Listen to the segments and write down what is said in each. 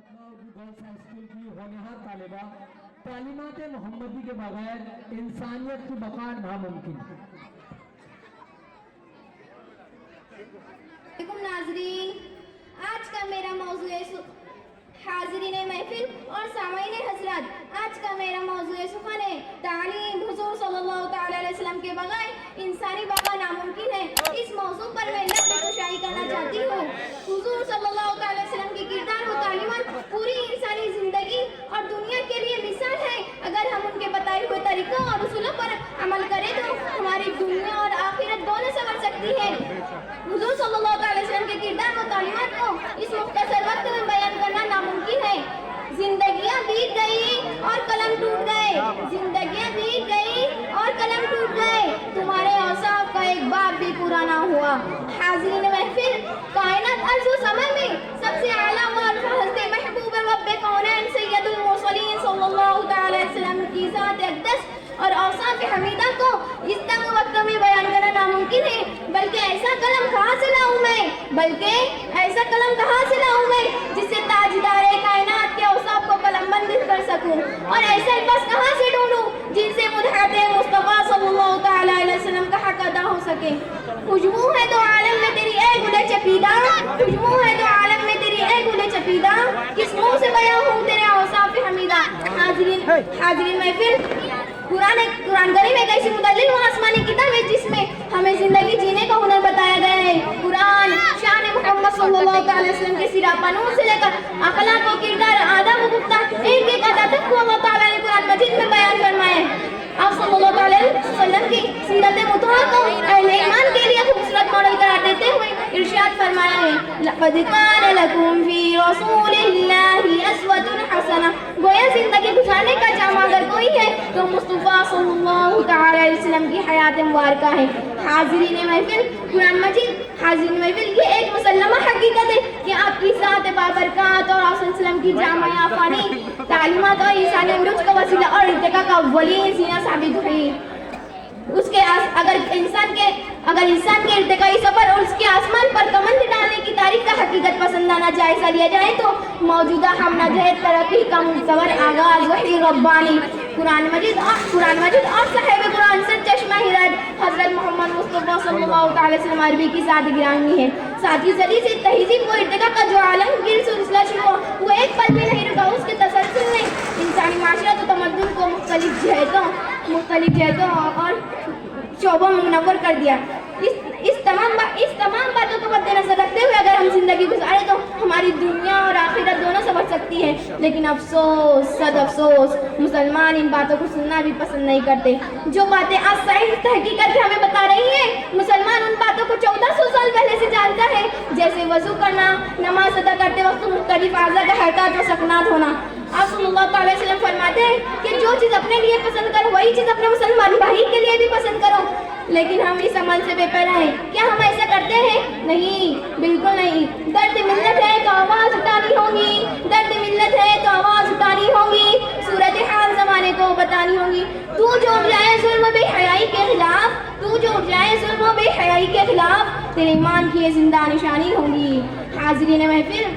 Girls high school की होनहार तालिबा तालीमात मोहम्मदी के बगैर इंसानियत की बका नामुमकिन। नाजरीन, आज का मेरा मौजू हाज़रीन महफिल और सामीन हज़रात, आज का मेरा मौजू सुखन है तालीम हुज़ूर सल्लल्लाहु अलैहि वसल्लम के बगैर इंसानी बका नामुमकिन है। इस मौजू पर मैं लफ्ज़ कुशाई करना चाहती हूँ। हुज़ूर सल्लल्लाहु अलैहि वसल्लम के किरदार और तालीमात पूरी इंसानी ज़िंदगी और दुनिया के लिए मिसाल है। अगर हम उनके बताए हुए तरीक़ों और उसूलों पर अमल करें तो हमारी दुनिया और आखिरत दोनों संवर सकती है। हुज़ूर सल्लल्लाहु अलैहि वसल्लम के किरदार और तालीमात को इस मुख्तसर वक्त में बयान करना नामुमकिन है। जिंदगियां बीत गई और कलम टूट गए, जिंदगियां बीत गई और कलम टूट गए, तुम्हारे औसाफ का एक बाब भी पूरा ना हुआ। हाज़रीन महफिल, कायनात अर्ज़ व समय में सबसे आला व हज़रत महबूब रब्ब कौनैन सय्यदुल मुरसलीन सल्लल्लाहु अलैहि वसल्लम की ज़ात अक़दस और औसाफ हमीदा को इस तंग वक्त में बयान करना नामुमकिन है। बल्कि ऐसा कलम कहाँ से लाऊं मैं, बल्कि ऐसा कलम कहाँ से लाऊं मैं जिससे ताजदार कायनात के औसाफ को कलमबंद कर सकूं, और ऐसे अल्फाज कहाँ से ढूंढूं जिनसे मुदहते मुस्तफ़ा सल्लल्लाहु अलैहि वसल्लम का हक अदा हो सके। खुशबू है तो आलम में तेरी ए गुले चपीदा, खुशबू है तो आलम में तेरी ए गुले चपीदा, किस मुंह से बयां हूँ तेरे औसाफ हमीदा। हाज़रीन महफिल, कुरान करीम एक ऐसी मुदल्लिल व आसमानी किताब है जिसमें हमें जिंदगी जीने का हुनर बताया गया है। कुरान शान मोहम्मद सल्लल्लाहु अलैहि वसल्लम के सिरापनूर से लेकर अखलाक व किरदार, आदब व गुफ्तार एक एक अदा तक को अल्लाह ताला ने कुरान मजीद में बयान फरमाया है। आप सल्लल्लाहु अलैहि वसल्लम की सीरत मुतहरा को अहले ईमान के लिए खूबसूरत मॉडल करार देते हुए इरशाद फरमाया है, लक़द कान लकुम फी रसूलिल्लाहि अस्वतुन हसना। गोया जिंदगी गुजारने का जामा अगर कोई है तो मुस्तफ़ा सल्लल्लाहु अलैहि वसल्लम की हयात मुबारका है। हाज़रीन महफिल, कुरान मजीद हाज़रीन महफिल ये एक मुसल्लमा हकीकत है कि आपकी ज़ात बाबरकत और रसूल की जामा आफानी तालीमात और इंसानी उरूज का वसीला और इर्तिका का अव्वलीन सीना साबित हुई। उसके अगर इंसान के इर्तिकाई सफर और उसके आसमान पर कमंद डालने की तारीख का हकीकत पसंदाना जायजा लिया जाए तो मौजूदा हमनजहत तरक्की का मुख्तवर आगाज वही रब्बानी कुरान मजीद और साहिब कुरान से चश्मा हिदायत हजरत मोहम्मद मुस्तफ़ा सल्लल्लाहु अलैहि वसल्लम अरबी की ज़ात गिरामी है। साथ ही जरिए से तहजीब व इर्तिका का जो आलमगीर सिलसिला शुरू हुआ वो एक पल में नहीं रुका। उसके तसलसल ने इंसानी माशरत व तमद्दुन को मुख्तलिफ जहतों और शोबों में मुनव्वर कर दिया। इस तमाम बातों को मद्देनजर रखते हुए अगर हम जिंदगी गुजारे तो हमारी दुनिया और आखिरत दोनों संवर सकती है। लेकिन अफसोस सद अफसोस, मुसलमान इन बातों को सुनना भी पसंद नहीं करते। जो बातें आज साइंस तहकीक करके हमें बता रही हैं, मुसलमान उन बातों को 1400 साल पहले से जानता है, जैसे वजू करना, नमाज अदा करते वक्त मुख्तलिफ आज़ा का हरकत और सकनात होना। आप सल्लल्लाहु अलैहि वसल्लम फरमाते हैं कि जो चीज़ अपने लिए पसंद करो वही चीज़ अपने मुसलमान भाई के लिए भी पसंद करो। लेकिन हम इस अमल से बेपरवाह हैं। क्या हम ऐसा करते हैं? नहीं, बिल्कुल नहीं। दर्द मिल्लत है तो आवाज़ उठानी होगी, दर्द मिल्लत है तो आवाज़ उठानी होगी, सूरत हाल ज़माने को बतानी होगी। तू जो उठ जाए जुल्म बेहयाई के खिलाफ, तू जो उठ जाए जुल्म बेहयाई के खिलाफ, तेरे ईमान की ये जिंदा निशानी होगी। हाज़रीन महफिल,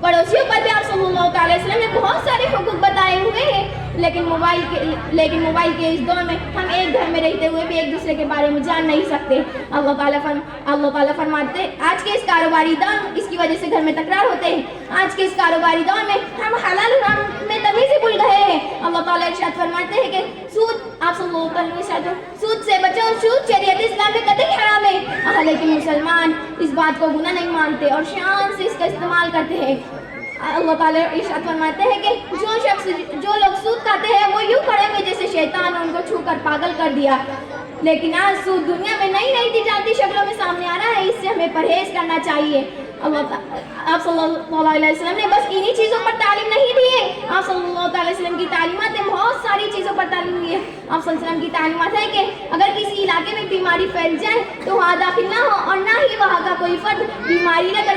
पड़ोसियों पर भी आप सल्लल्लाहु अलैहि वसल्लम ने बहुत सारे हुकूक बताए हुए हैं, लेकिन मोबाइल के इस दौर में हम एक घर में रहते हुए भी एक दूसरे के बारे में जान नहीं सकते। अल्लाह ताला फरमाते आज के इस कारोबारी दौर इसकी वजह से घर में तकरार होते हैं। आज के इस कारोबारी दौर में हम हलाल हराम में तमीज़ भूल गए हैं। अल्लाह ताला इरशाद फरमाते हैं कि सूद, आप सल्लल्लाहु अलैहि वसल्लम सूद से बचो, सूद शरीयत इस्लाम में कतई हराम है। लेकिन मुसलमान इस बात को गुनाह नहीं मानते और शान से इसका इस्तेमाल करते हैं। अल्लाह ताला इरशाद फरमाते हैं कि जो लोग सूद खाते हैं वो यूँ खड़े में जैसे शैतान ने उनको छू कर पागल कर दिया। लेकिन आज सूद दुनिया में नई नई तिजारती शक्लों में सामने आ रहा है, इससे हमें परहेज करना चाहिए। आप सल्लल्लाहु अलैहि वसल्लम ने बस इन्हीं चीज़ों पर तालीम नहीं दी है, आप सल्लल्लाहु अलैहि वसल्लम की तालीमात ने बहुत सारी चीज़ों पर तालीम दी है। आप सल्लल्लाहु अलैहि वसल्लम की तालीमात है कि अगर किसी इलाके में बीमारी फैल जाए तो वहाँ दाखिल ना हो और ना ही वहाँ का कोई फर्द बीमारी लेकर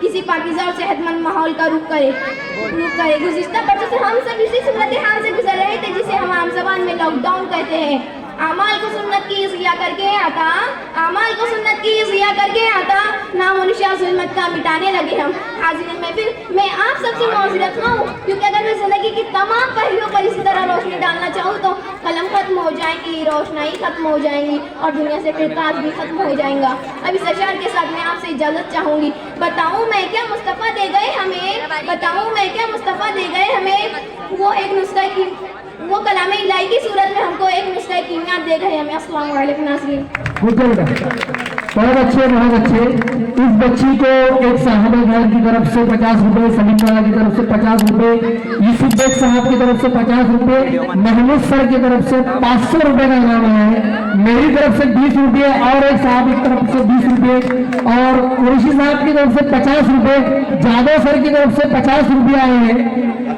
किसी पाकीज़ा और सेहतमंद माहौल का रुख करे। गुज़िश्ता बरसों से हम सब इसी सूरत हाल से गुजर रहे थे जिसे हम आम ज़बान में लॉकडाउन कहते हैं। अमाल को सुन्नत की ज़िया करके आता, अमाल को सुन्नत की ज़िया करके आता, नाम निशा ज़ुल्मत का मिटाने लगे हम। हाज़िरीन महफिल, मैं आप सबसे मौज़रत हूँ, क्योंकि अगर मैं ज़िंदगी की तमाम पहलुओं पर इसी तरह रोशनी डालना चाहूँ तो कलम खत्म हो जाएंगी, रोशनाई खत्म हो जाएंगी और दुनिया से फ़िरकात भी खत्म हो जाएगा। अब इस अशार के साथ मैं आपसे इजाज़त चाहूँगी। बताऊँ मैं क्या मुस्तफ़ा दे गए हमें, बताऊँ मैं क्या मुस्तफ़ा दे गए हमें, वो एक नुस्ख़ा की, वो कलाम इलाही की सूरत में हमको एक नुस्ख़ा कीमिया दे गए हमें। अस्सलामु अलैकुम नाज़रीन। बहुत अच्छे, बहुत अच्छे। इस बच्ची को एक साहब घर की तरफ से 50 रुपए, सलीम वाला की तरफ से 50 रुपए, यूसुफ बेग साहब की तरफ से 50 रुपए, महमूद सर की तरफ से 500 रुपए का इनाम है, मेरी तरफ से 20 रुपए और एक साहब की तरफ से 20 रुपए और कुरैशी साहब की तरफ से 50 रुपए, जादव सर की तरफ से 50 रुपये आए हैं,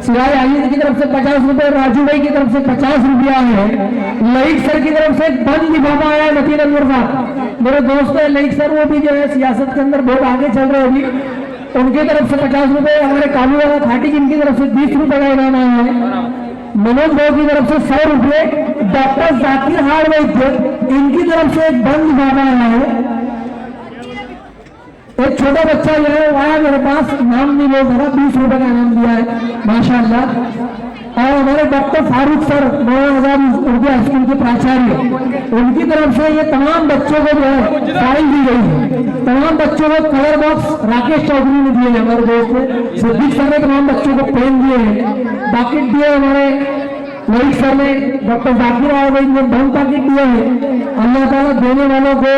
सिराज आजिज की तरफ से 50 रुपए, राजू भाई की तरफ से 50 रुपये आए हैं, लईक सर की तरफ से बंद लिफाफा आया है। नतीन अनवर साहब मेरे दोस्त है लईक सर, वो भी जो है सियासत के अंदर बहुत आगे चल रहे हैं अभी, उनकी तरफ से 50 रुपए, हमारे काबू वाला थाटी जिनकी तरफ से 20 रुपए का इनाम आया है, मनोज भाई की तरफ से 100 रुपए, डॉक्टर जाकिर हार वैद्य इनकी तरफ से एक बंद लिफाफा आया है। एक छोटा बच्चा जो है वहां मेरे पास नाम नहीं बोल रहा, 20 रुपए का इनाम दिया है माशाल्लाह। और हमारे डॉक्टर फारूक सर मौलाना उर्दू हाई स्कूल के प्राचार्य, उनकी तरफ से ये तमाम बच्चों को जो है फाइल दी गई है, तमाम बच्चों को कलर बॉक्स राकेश चौधरी ने दिए हैं, हमारे दोस्त ने सिद्दीक सर ने तमाम बच्चों को पेन दिए हैं, पैकेट दिए हमारे लईक सर ने, डॉक्टर जाकिर आए ने बहुत पैकेट दिए हैं। अल्लाह ताला देने वालों को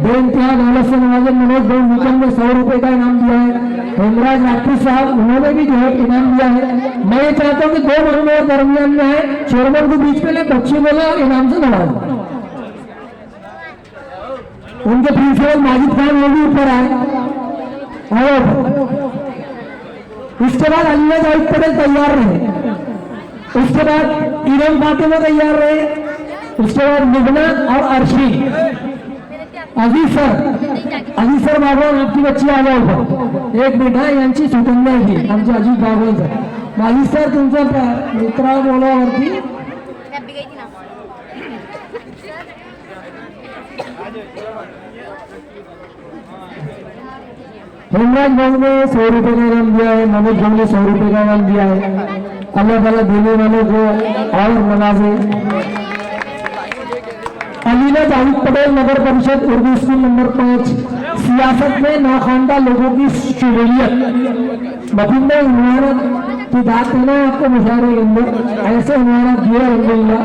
बेइंतहा दौलत से नवाजे। मनोज भाई निकम ने 100 रुपए का इनाम दिया है, हेमराज राठी साहब उन्होंने भी जो है इनाम दिया है। मैं ये चाहता हूँ कि 2 महीने और दरमियान में है, चेयरमैन को बीच में ले, बच्चे बोला इनाम से नवाज, उनके प्रिंसिपल माजिद खान वो भी ऊपर आए। और इसके बाद अलीना जाहिद पटेल तैयार रहे, उसके बाद इरम फातिमा तैयार रहे, उसके बाद निगना और अर्शी। अजीज सर बागवान आपकी बच्ची आ जाओ, एक बेटा यांची सुकन्या ही आमचे अजीज बागवान सर। अजीज सर तुमचा मित्रा बोलावरती हेमराज भाई ने 100 रुपए का इनाम दिया है, मनोज भाई ने 100 रुपए का इनाम दिया है। अल्लाह ताला देने वालों को और नवाजे। अलीना जाहिद पटेल नगर परिषद उर्दू स्कूल नंबर 5, सियासत में नाखानदा लोगों की शमूलियत। बतिंदा इमारत की बात है ना आपको मुशारे के अंदर ऐसे इमारत दिया अल्हम्दुलिल्लाह।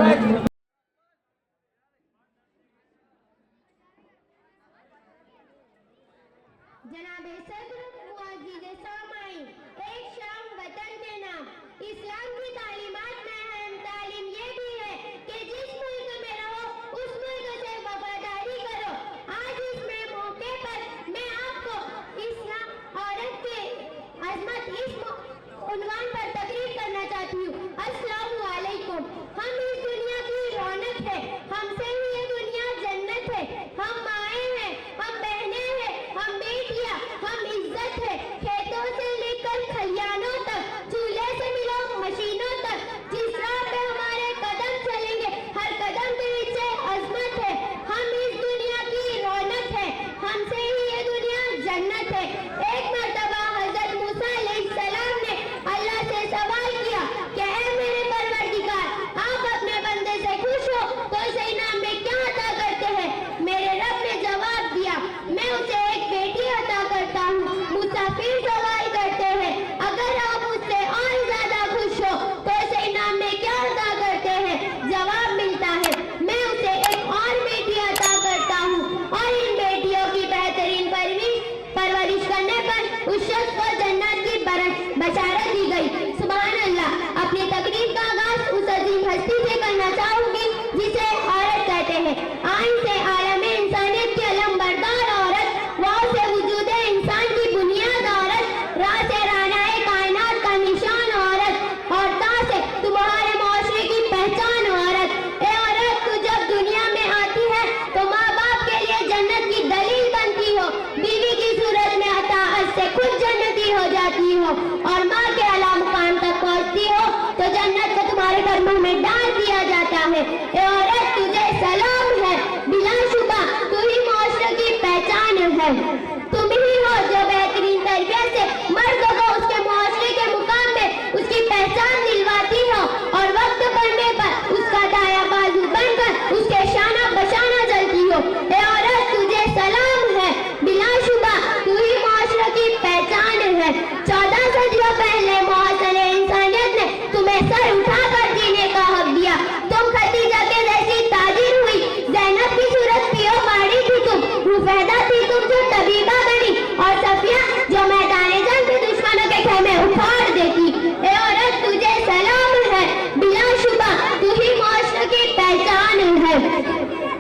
जनाबे सदर मुअज़्ज़िज़े सामाईन, एक शाम वतन के नाम। इस्लाम की तालीमात में अहम तालीम ये भी है कि जिस मुल्क में रहो उस मुल्क से वफादारी करो। आज इस मौके पर मैं आपको इस्लाम औरत के अजमत इस उन्वान पर तकरीर करना चाहती हूँ। अस्सलामु अलैकुम। हम इस दुनिया की रौनक है, हमसे ही ये दुनिया जन्नत है। हम माएँ हैं, हम बहनें हैं, हम बेटियां, हम इज्जत है। खेतों से लेकर खलियानों तक, चूल्हे से मिलो मशीनों तक, जिस राह पे हमारे कदम चलेंगे हर कदम के पीछे अजमत है। हम इस दुनिया की रौनक है, हमसे ही ये दुनिया जन्नत है। एक मर्तबा हजरत मूसा अलैहिस्सलाम ने अल्लाह से सवाल किया कि ऐ मेरे परवरदिगार, आप अपने बंदे से खुश हो तो उसे इनाम में क्या अता करते हैं? मेरे रब ने जवाब दिया, मैं उसे एक बेटी अता करता हूँ। मूसा फिर सवाल करते हैं, अगर आप उससे और ज्यादा खुश हो तो उसे इनाम में क्या अता करते हैं? जवाब मिलता है, मैं उसे एक और बेटी अता करता हूँ। और इन बेटियों की बेहतरीन परवरिश करने पर उस शख्स को जन्नत की बशारत दी गई। सुभान अल्लाह। अपनी तकरीर का आगाज उस अजीम हस्ती से करना चाहूंगी जिसे औरत कहते हैं। आइन से आलम इंसानियत की अलम बरदार औरत, वाव से वजूद इंसान की बुनियाद औरत, रा से रानाए कायनात का निशान औरत, और ता से तुम्हारे मुआशरे की पहचान औरत। ए औरत, तू जब दुनिया में आती है तो माँ बाप के लिए जन्नत की दलील बनती हो, बीवी की सूरत में अताअत से खुद जन्नती हो जाती हो, और माँ के आला मुकाम तक पहुँचती हो तो जन्नत को तुम्हारे कर्मों में डाल दिया जाता है। ए औरत, तुझे सलाम तुम ही हो जो बेहतरीन तरबियत से मर्द को उसके मुआशरे के मुकाम में उसकी पहचान दिलवाती हो और वक्त पड़ने पर उसका दाया बाजू बनकर उसके शाना बशाना चलती हो। ए औरत, तुझे सलाम है, बिलाशुबा तू ही मुआशरे की पहचान है। 14 सदियों पहले मुआशरे इंसानियत ने तुम्हें सर उठाकर जीने का हक दिया। तुम खदीजा के जैसी ताजिर हुई, ज़ैनब की सूरत पियो पाड़ी थी तुम, रुफैदा थी तुम जो तबीबा बनी, और सफिया जो मैदाने जंग में दुश्मनों के खेमे उखाड़ देती। ए औरत, तुझे सलाम है, बिलाशुबा तू ही मुआशरे की पहचान है।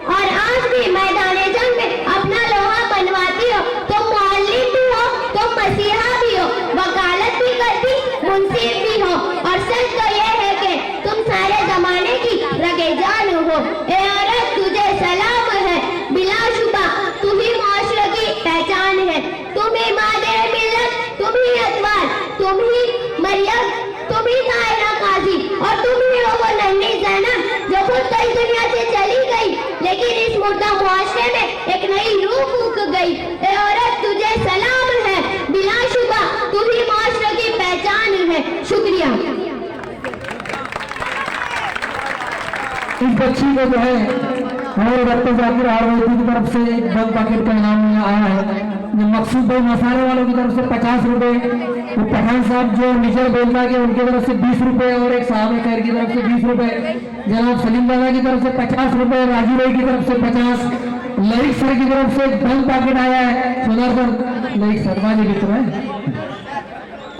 और आज भी मैदाने जंग में अपना लोहा बनवाती हो। तुम मुअल्लिम भी हो, तुम मसीहा भी हो, वकालत भी करती, मुंसिफ भी हो, और सच तो ये है कि तुम सारे जमाने की रगे जान हो। ए औरत, तुझे सलाम है, बिलाशुबा तू ही मुआशरे की पहचान है। तुम ही मादे मिल्लत, तुम ही अतवार, तुम ही मरियम, तुम ही ताहिरा काजी, और तुम ही हो वो नन्ही ज़ैनब जो खुद तो इस दुनिया से चली गई, लेकिन इस मुर्दा मुआशरे में एक नई रूह फूंक गई। ए औरत, तुझे सलाम है, बिलाशुबा तू ही मुआशरे की पहचान है। शुक्रिया। इस बच्ची को जो है हमारे डॉक्टर जाकिर आरवैती की तरफ से एक बम पैकेट का इनाम आया है। जो मकसूद भाई मसाले वालों की तरफ से 50 रुपए, वो पठान साहब जो निचर बोलता है उनकी तरफ से 20 रुपए, और एक साहब खैर की तरफ से 20 रुपए, जनाब सलीम दादा की तरफ से 50 रुपए, राजू भाई की तरफ से 50, ललित सर की तरफ से एक बम पैकेट आया है। सोनार सर, ललित सर वाले की तरफ,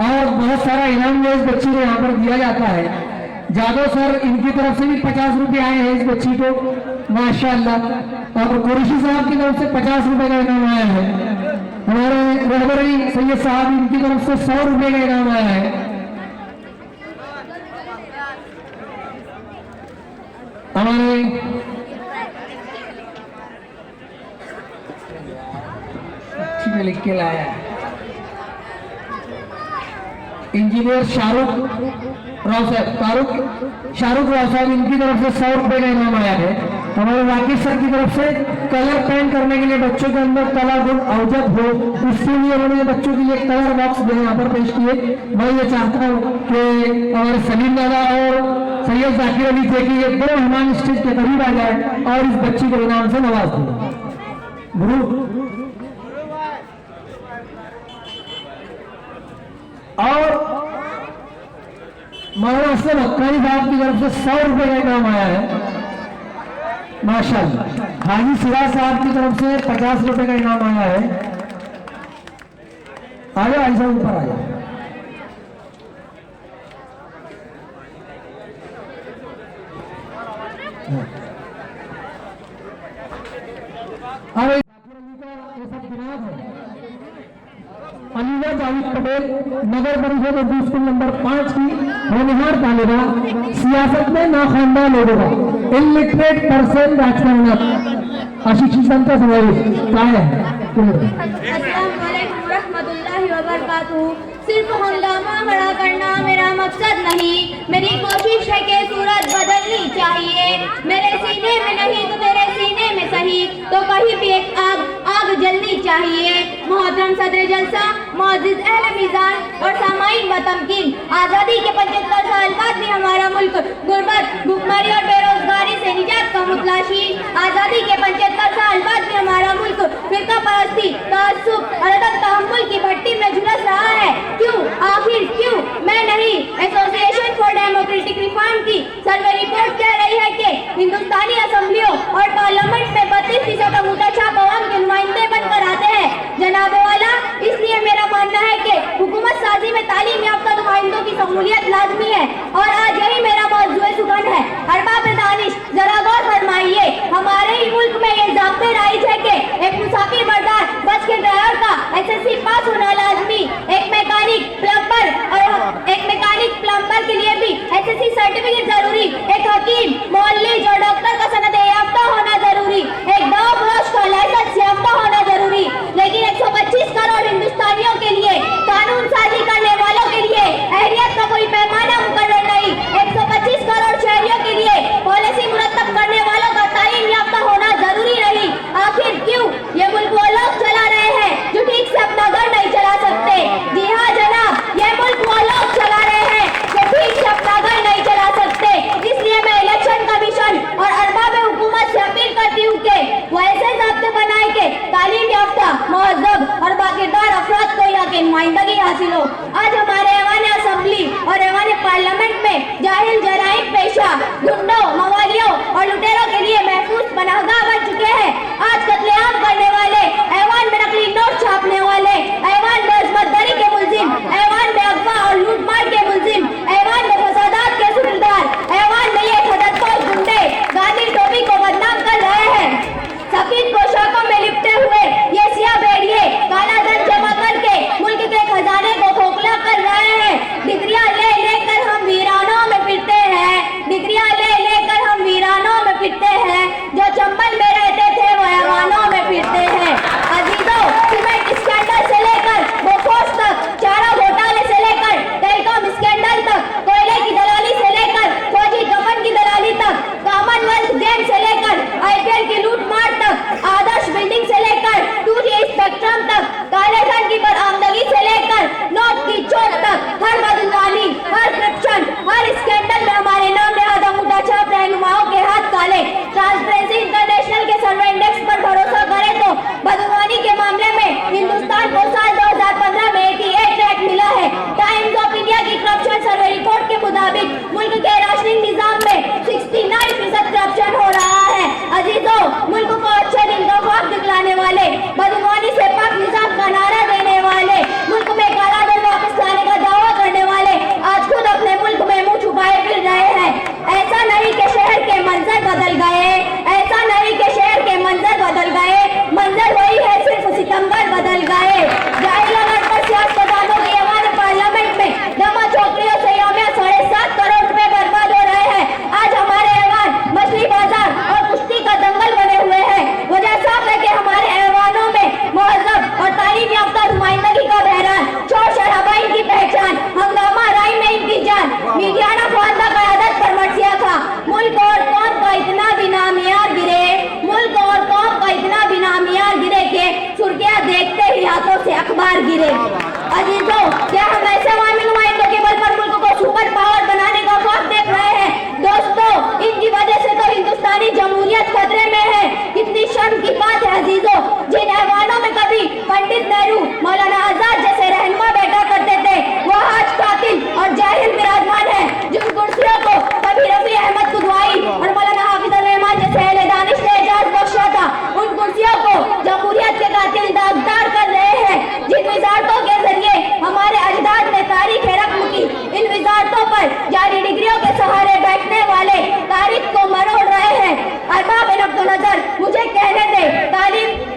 और बहुत सारा इनाम जो इस बच्ची को यहाँ पर दिया जाता है। जादव सर, इनकी तरफ से भी 50 रुपए आए हैं इस बच्ची को, माशाअल्लाह। और कुरैशी साहब की तरफ से 50 रुपए का इनाम आया है। हमारे रहबरी सैयद साहब, इनकी तरफ से 100 रुपए का इनाम आया है। हमारे लिख के लाया है इंजीनियर शाहरुख राव साहब, इनकी तरफ से 100 रुपए का इनाम आया है। हमारे राकेश सर की तरफ से कलर पेंट करने के लिए बच्चों के अंदर कला गुण अवजत हो, उसके लिए उन्होंने बच्चों के लिए कलर बॉक्स जो यहाँ पर पेश किए। मैं ये चाहता हूँ कि हमारे सलीम दादा और सैयद जाकिर अली थे कि ये दो मेहमान स्टेज के करीब आ जाए और इस बच्ची को इनाम से नवाज दें। गुरु और मौलाना असलम हक्कानी साहब की तरफ से 100 रुपए का इनाम आया है, माशाअल्लाह। हाजी सिराज साहब की तरफ से 50 रुपए का इनाम आया है। आ जाओ ऐसा ऊपर आ जाओ। अरे ये सब दिमाग है। अलीगढ़ जावेद पटेल, नगर परिषद उर्दू स्कूल नंबर 5 की होनहार तालिबा, सियासत में नाखवानदा लोगों का इलिटरेट पर्सन राजकारण अशिक्षित समावेश क्या है। अस्सलाम वालेकुम रहमतुल्लाहि व बरकातहू। सिर्फ हंगामा खड़ा करना मेरा मकसद नहीं, मेरी कोशिश है कि सूरत बदलनी चाहिए। मेरे सीने में नहीं तो तेरे सीने में सही, तो कहीं भी एक आग जलनी चाहिए। मोहतरम सदर जलसा, मोअज़्ज़िज़ अहले मीज़ान और सामाईन व तमकीन, आज़ादी के 75 साल बाद भी हमारा मुल्क गुर्बत, भुखमरी और बेरोजगारी से निजात का मुतलाशी। आज़ादी के 75 साल बाद भी हमारा मुल्क फिरका परस्ती, तअस्सुब और अदब तहम्मुल की भट्टी में झुलस रहा है। क्यों, आखिर क्यों? मैं नहीं, एसोसिएशन फॉर डेमोक्रेटिक रिफॉर्म की सर्वे रिपोर्ट कह रही है कि हिंदुस्तानी असेंबलियों और पार्लियामेंट में 32% का मुद्दा छाप अवाम के नुमाइंदे बनकर आते हैं। जनाब वाला, इसलिए मेरा मानना है कि हुकूमत साजी में तालीम याफ्ता नुमाइंदों की शमूलियत लाजमी है, और आज यही मेरा मौजूद सुखन है। अरबाब दानिश, जरा गौर फरमाइए, हमारे ही मुल्क में ये ज़ाब्ते राइज है कि एक मुसाफिर बरदार बस के ड्राइवर का SSC पास होना लाजमी, एक मैकेनिक प्लम्बर के लिए भी SSC सर्टिफिकेट जरूरी, एक हकीम, मुअल्लिज और डॉक्टर का सनद याफ्ता होना जरूरी, एक दवा फरोश का लाइसेंस याफ्ता होना जरूरी। लेकिन 125 करोड़ हिंदुस्तानियों के लिए, कानून साजी करने वालों के लिए अहलियत का कोई पैमाना मुकर्रर नहीं। 125 करोड़ शहरियों के लिए पॉलिसी मुरतब करने वालों का तालीम याफ्ता होना जरूरी नहीं। आखिर क्यों? ये मुल्क वो लोग चला रहे हैं नुमाइंदगी हासिल हो। आज हमारे ऐवान असेंबली और ऐवान पार्लियामेंट में जाहिल जराइम पेशा गुंडों, मवालियों और लुटेरों के लिए महफूज पनाहगाह बन चुके हैं। आज कत्लेआम करने वाले, ऐवान में नकली नोट छापने वाले, ऐवान में अजमतदरी के मुलजिम, ऐवान में अगवा और लूटमार के मुलजिम, ऐवान में फसादात के सूत्रधार, ऐवान में ये खदतखोर गुंडे गांधी टोपी को बदनाम कर रहे हैं। सफेद पोशाकों में लिपटे हुए ये सिया भेड़िए काला धन जमा करके मुल्क के खजाने को खोखला कर रहे हैं। डिग्रियां ले लेकर हम वीरानों में फिरते हैं, डिग्रियां ले लेकर हम वीरानों में फिरते हैं। जो चंबल में रहते थे वो ऐवानों में फिरते हैं। अजीजों, सीमेंट स्कैंडल से लेकर बोफोर्स तक, चारा घोटाले से लेकर टेलीकॉम स्कैंडल तक, कोयले की दलाली से लेकर फौजी कफन की दलाली तक, कॉमनवेल्थ गेम से लेकर IPL की लूटमार तक, आदर्श बिल्डिंग से लेकर 2G स्पेक्ट्रम तक, काले धन की बरामदगी से लेकर नोट की चोट तक, हर बदनामी, हर करप्शन, हर स्कैंडल में हमारे नाम नहादा मुद्दा छाप रहनुमाओं के हाथ काले। ट्रांसपेरेंसी इंटरनेशनल के सर्वे इंडेक्स पर भरोसा करें तो बदनामी के मामले में हिंदुस्तान को साल 2015 में 88 रैंक मिला है। टाइम्स ऑफ इंडिया की करप्शन सर्वे रिपोर्ट के मुताबिक मुल्क के राशनिंग निजाम में 69% करप्शन हो रहा है। अजीजों, मुल्क को अच्छे दिन का ख्वाब दिखलाने वाले, बदनामी से पाक निजाम का नारा देने वाले, मुल्क में काला धन वापस लाने का दावा करने वाले आज खुद अपने मुल्क में मुंह छुपाए फिर रहे हैं। ऐसा नहीं कि शहर के मंजर बदल गए, ऐसा नहीं कि शहर के मंजर बदल गए, मंजर वही है, सिर्फ सितंबर बदल गए। जाहिलाना पर सियासतदानों की हमारे पार्लियामेंट में जमा चौकड़ियों से यौमिया 7.5 करोड़ रुपए बर्बाद हो रहे हैं। आज हमारे ऐवान मछली बाजार और कुश्ती का दंगल बने हुए हैं। वजह साफ है कि हमारे ऐवानों में मुहज्जब और तालीम याफ्ता नुमाइंदगी का बहरान, शोर शराबा की पहचान, हंगामा राय में इनकी जान, मीडियाना ख्वाजा क़यादत पर मर्सिया था। मुल्क और कौम का इतना भी नामियार गिरे, मुल्क और कौम का इतना भी नामियार गिरे कि सुर्खियां देखते ही हाथों से अखबार गिरे। अजीजों, क्या हम ऐसे अवामी नुमाइंदों के बल पर मुल्क को सुपर पावर बनाने का ख्वाब देख रहे हैं? दोस्तों, इनकी वजह से तो हिंदुस्तानी जमहूरियत खतरे में है। कितनी शर्म की बात है अजीजों, जिन ऐवानों में कभी पंडित नेहरू, मौलाना आजाद जैसे रहनुमा बैठा करते थे वो आज कातिल और जाहिल विराजमान है। जिन कुर्सियों को कभी रफी अहमद कुदवाई और मौलाना हाफिज रहमान जैसे अहले दानिश ने एजाज बख्शा था, उन कुर्सियों को जमहूरियत के कातिल दागदार कर रहे हैं। जिन विजारतों के जरिए हमारे अजदाद ने तारीख रकम की, इन विजारतों पर जारी डिग्रियों के सहारे बैठने वाले तारीख को मरोड़ रहे हैं। अरबाब अब्दुल नजर, मुझे कहने दे, तालीम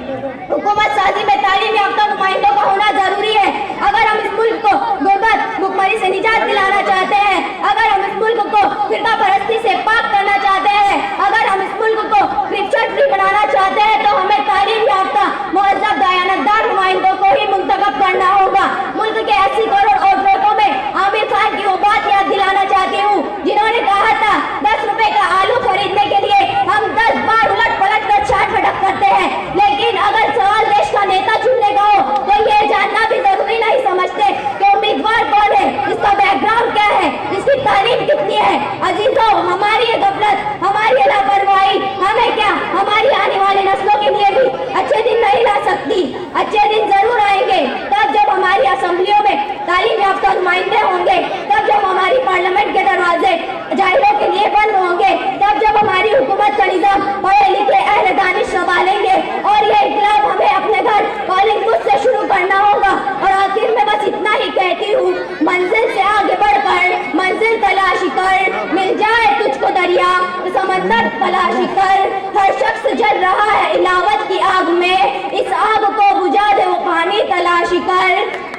हुकूमत साजी में तालीम याफ्ता नुमाइंदों का होना जरूरी है। अगर हम इस मुल्क को गुर्बत भुखमरी से निजात दिलाना चाहते हैं, अगर हम इस मुल्क को फिरका परस्ती से पाक करना चाहते हैं, अगर हम इस मुल्क को क्रिप्शन फ्री बनाना चाहते हैं तो हमें तालीम याफ्ता मुहज्जब दयानतदार नुमाइंदों को ही मुंतखब करना होगा। मुल्क के 80 करोड़ वोटरों में आमिर खान की वो बात याद दिलाना चाहती हूँ जिन्होंने कहा था 10 रुपए का आलू खरीदने के लिए हम 10 बार उलट पलट कर छाट फटक करते हैं। लेकिन अगर सवाल देश का नेता चुनने का हो तो ये जानना भी जरूरी नहीं समझते कि उम्मीदवार कौन है, इसका बैकग्राउंड क्या है, इसकी तालीम कितनी है। अजीजों, हमारी ये गफलत, हमारी लापरवाही हमें क्या, हमारी आने वाली नस्लों के लिए भी अच्छे दिन नहीं ला सकती। अच्छे दिन जरूर आएंगे तब जब हमारी असेंबलियों में तालीम याफ्ता नुमाइंदे होंगे, तब जब हमारी पार्लियामेंट के दरवाजे जाहिलों के लिए बंद होंगे, तब जब हमारी हुकूमत का निजाम पढ़े लिखे अहले दानिश संभालेंगे। और ये इनकलाब हमें अपने घर कॉलिंग बुथ से शुरू करना होगा। और आखिर में बस इतना ही कहती हूँ, मंजिल से आगे बढ़कर मंजिल तलाशी कर, मिल जाए तुझको दरिया समंदर तलाशी कर। हर शख्स जल रहा है इलावत की आग में, इस आग को बुझा दे वो पानी तलाशी कर।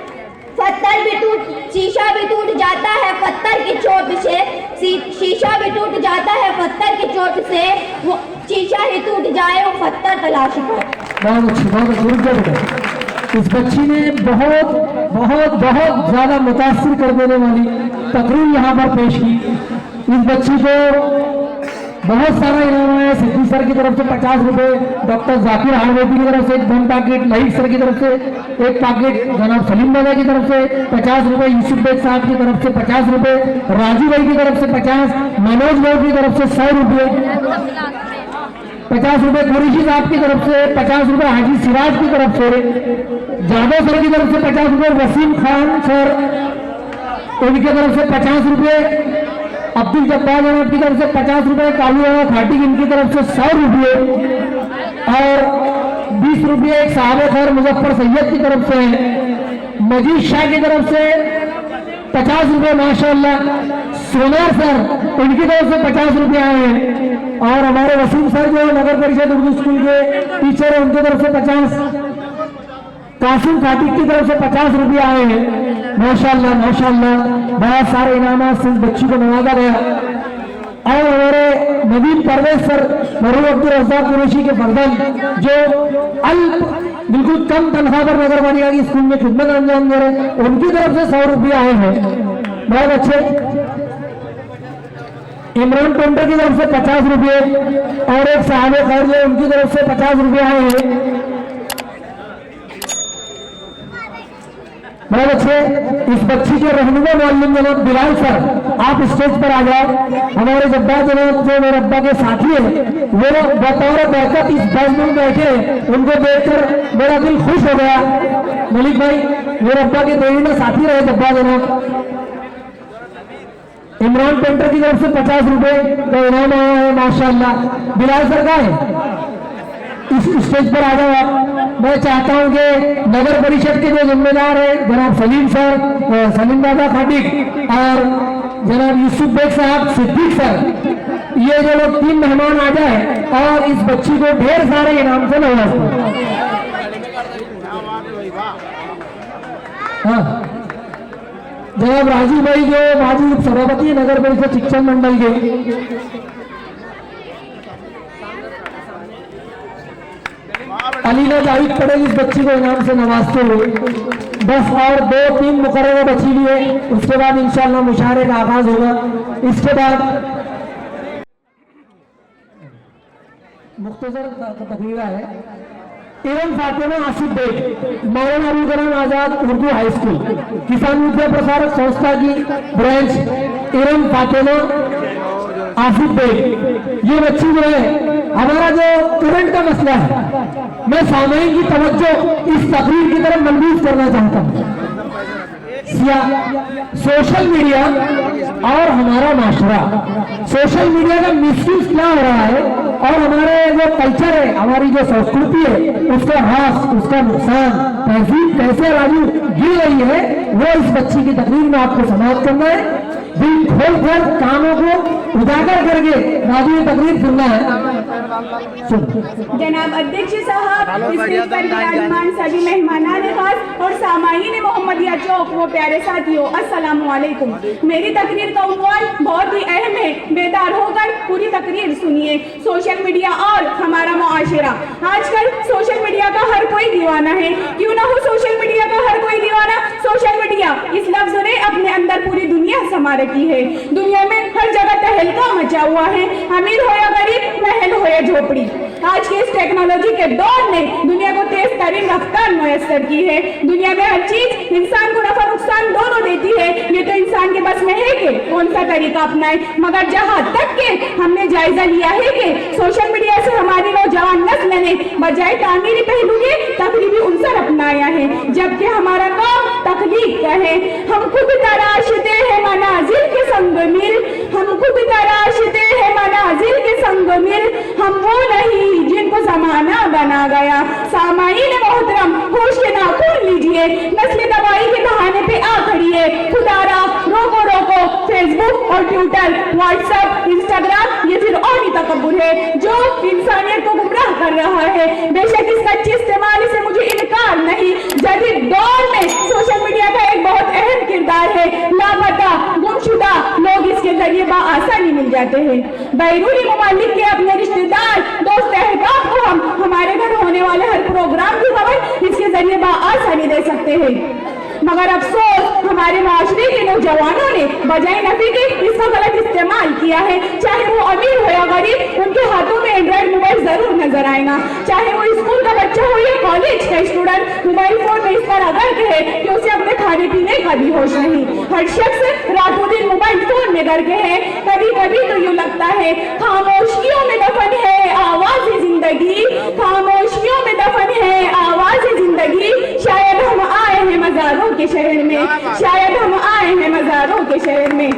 पत्थर भी टूट, शीशा भी टूट जाता है पत्थर की चोट से, शीशा भी टूट जाता है पत्थर की चोट से, वो शीशा ही टूट जाए वो पत्थर तलाश कर। बहुत अच्छी, बहुत अच्छी। इस बच्ची ने बहुत बहुत बहुत ज्यादा मुतासिर कर देने वाली तकरीर यहाँ पर पेश की। इस बच्ची को बहुत सारा इनाम आया। सिद्दीकी सर की तरफ से 50 रुपए, डॉक्टर जाकिर हारवेदी की तरफ से एक बम पैकेट, लहीक सर की तरफ से एक पैकेट, जनाब सलीम बाबा की तरफ से 50 रुपए, यूसुफ बेग साहब की तरफ से 50 रुपए, राजू भाई की तरफ से 50, मनोज भाई की तरफ से 100 रुपए, 50 रुपए कुरैशी साहब की तरफ से, 50 रुपए हाजी सिराज की तरफ से, जादव सर की तरफ से 50 रुपए, वसीम खान सर उनकी तरफ से 50 रुपए, अब्दुल जब्बार जनाब की तरफ से 50 रुपए, कालू खाटी इनकी तरफ से 100 रुपये और 20 रुपये एक साहब खैर मुजफ्फर सैयद की तरफ से, मजीद शाह की तरफ से 50 रुपये माशाल्लाह, सोनार सर उनकी तरफ से 50 रुपये आए हैं और हमारे वसीम सर जो नगर परिषद उर्दू स्कूल के टीचर है उनकी तरफ से 50, कासिम फातिक की तरफ से 50 रुपये आए हैं। माशाल्लाह माशाल्लाह बहुत सारे इनामात से इस बच्ची को नवाजा गया और हमारे नवीन परवेज सर मरूम अब्दुल रज़ाक कुरैशी के फर्जंद जो बिल्कुल कम तनख्वाह पर नगर पालिका की स्कूल में खिदमत अंजाम दे रहे हैं उनकी तरफ से 100 रुपये आए हैं। बहुत अच्छे। इमरान पेंटर की तरफ से 50 रुपये और एक साहब खैर जो उनकी तरफ से 50 रुपये आए हैं। बहुत अच्छे। इस बच्ची के रहनुमा मालिम जनाब बिलाल सर आप स्टेज पर आ जाओ। हमारे जब्बार जनाब जो मेरे अब्बा के साथी है वो बतौर बरकत इस बस में बैठे, उनको देखकर मेरा दिल खुश हो गया। मलिक भाई मेरे अब्बा के देवी में साथी रहे जब्बार जनाब। इमरान पेंटर की तरफ से 50 रुपए का इनाम आया है माशाल्लाह। बिलाल सर का है इस स्टेज पर आ जाओ आप। मैं चाहता हूं कि नगर परिषद के जो जिम्मेदार है जनाब सलीम सर, सलीम दादा खाटिक और जनाब यूसुफ बेग साहब, सिद्दीक सर, ये जो लोग 3 मेहमान आ जाए और इस बच्ची को ढेर सारे इनाम से नवाज दें। हाँ जनाब राजू भाई जो माजी सभापति नगर परिषद शिक्षण मंडल के, अलीना जाहिद पटेल इस बच्ची को इनाम से नवाजते हुए बस और 2-3 मुकर्रर बची हुई है, उसके बाद इंशाअल्लाह मुशारे का आगाज होगा। इसके बाद मुख्तसर तकरीरा है। Iram Fatima Asif bag Maulana Abul Kalam Azad Urdu high school किसान विद्या प्रसारक संस्था की ब्रांच इरम फातिमा आसिफ बेग, ये बच्ची जो है हमारा जो करंट का मसला है, मैं सामईन की तवज्जो इस तकरीर की तरफ मलबूस करना चाहता हूँ। सोशल मीडिया और हमारा माशरा, सोशल मीडिया का मिसयूज क्या हो रहा है और हमारे जो कल्चर है, हमारी जो संस्कृति है, उसका ह्रास, उसका नुकसान, तहजीब कैसे राजू गिर रही है, वो इस बच्ची की तकरीर में आपको समाप्त करना है। दिल खोलकर कानों को उजागर करके राजू ये तकरीर सुनना है। जनाब अध्यक्ष साहब, स्टेज पर विराजमान सभी मेहमानान खास और सामाईन मोहम्मदिया चौक वो प्यारे साथियों, अस्सलाम वालेकुम। मेरी तकरीर का उन्वान बहुत ही अहम है, बेदार होकर पूरी तकरीर सुनिए। सोशल मीडिया और हमारा मुआशरा। आजकल सोशल मीडिया का हर कोई दीवाना है, क्यों ना हो सोशल मीडिया का हर कोई दीवाना। सोशल मीडिया इस लफ्ज ने अपने अंदर पूरी दुनिया समा रखी है। दुनिया में हर जगह तहलका मचा हुआ है, अमीर हो या गरीब, महल हो या झोपड़ी। आज के इस टेक्नोलॉजी के दौर ने दुनिया को तेज तरीन रफ्तार मुयस्सर की है। दुनिया में हर चीज इंसान को नफा नुकसान दोनों देती है। ये तो इंसान के बस में है कि कौन सा तरीका अपनाए, मगर जहां तक के हमने जायजा लिया है कि सोशल मीडिया से हमारी नौजवान नस्ल ने बजाय तामीरी पहलू के तकरीबी उनसर अपनाया है, जबकि हमारा काम तकलीफ का है। हम खुद तराशते हैं मनाजिल के संग मिल, हम खुद तराशते हैं मनाजिल के संग मिल, हम वो नहीं जिनको जमाना बना गया। सामाईन मोहतरम होश के नाखून लीजिए, नस्ल तबाही के बहाने पे आ खड़ी है। खुदारा रोको रोको, फेसबुक और ट्विटर, व्हाट्सएप, इंस्टाग्राम ये फिर और ही तकब्बुर है जो इंसानियत को गुमराह कर रहा है। बेशक इसका अच्छे इस्तेमाल से मुझे इनकार नहीं। जदीद दौर में सोशल मीडिया का एक बहुत अहम किरदार है। लापता गुमशुदा लोग इसके जरिए आसानी मिल जाते हैं। बैरूनी ममालिक के अपने रिश्तेदार दोस्त अहबाब को हम हमारे घर होने वाले हर प्रोग्राम की खबर इसके जरिए आसानी दे सकते हैं, मगर अफसोस हमारे माशरे के नौजवानों ने बजाय नफी के इसका गलत इस्तेमाल किया है। चाहे वो अमीर हो या गरीब, उनके हाथों में एंड्रॉइड मोबाइल जरूर नजर आएगा। चाहे वो स्कूल का बच्चा हो या कॉलेज का स्टूडेंट, मोबाइल फोन में इस तरह गर्क है कि उसे अपने खाने पीने का भी होश नहीं। हर शख्स रातों दिन मोबाइल फोन में गर्क है। कभी कभी तो यूँ लगता है खामोशियों में दफन है आवाज जिंदगी, खामोशियों में दफन है आवाज जिंदगी। शायद हम आए हैं मज़ारों के शहर में, शायद हम आए हैं मज़ारों के शहर में।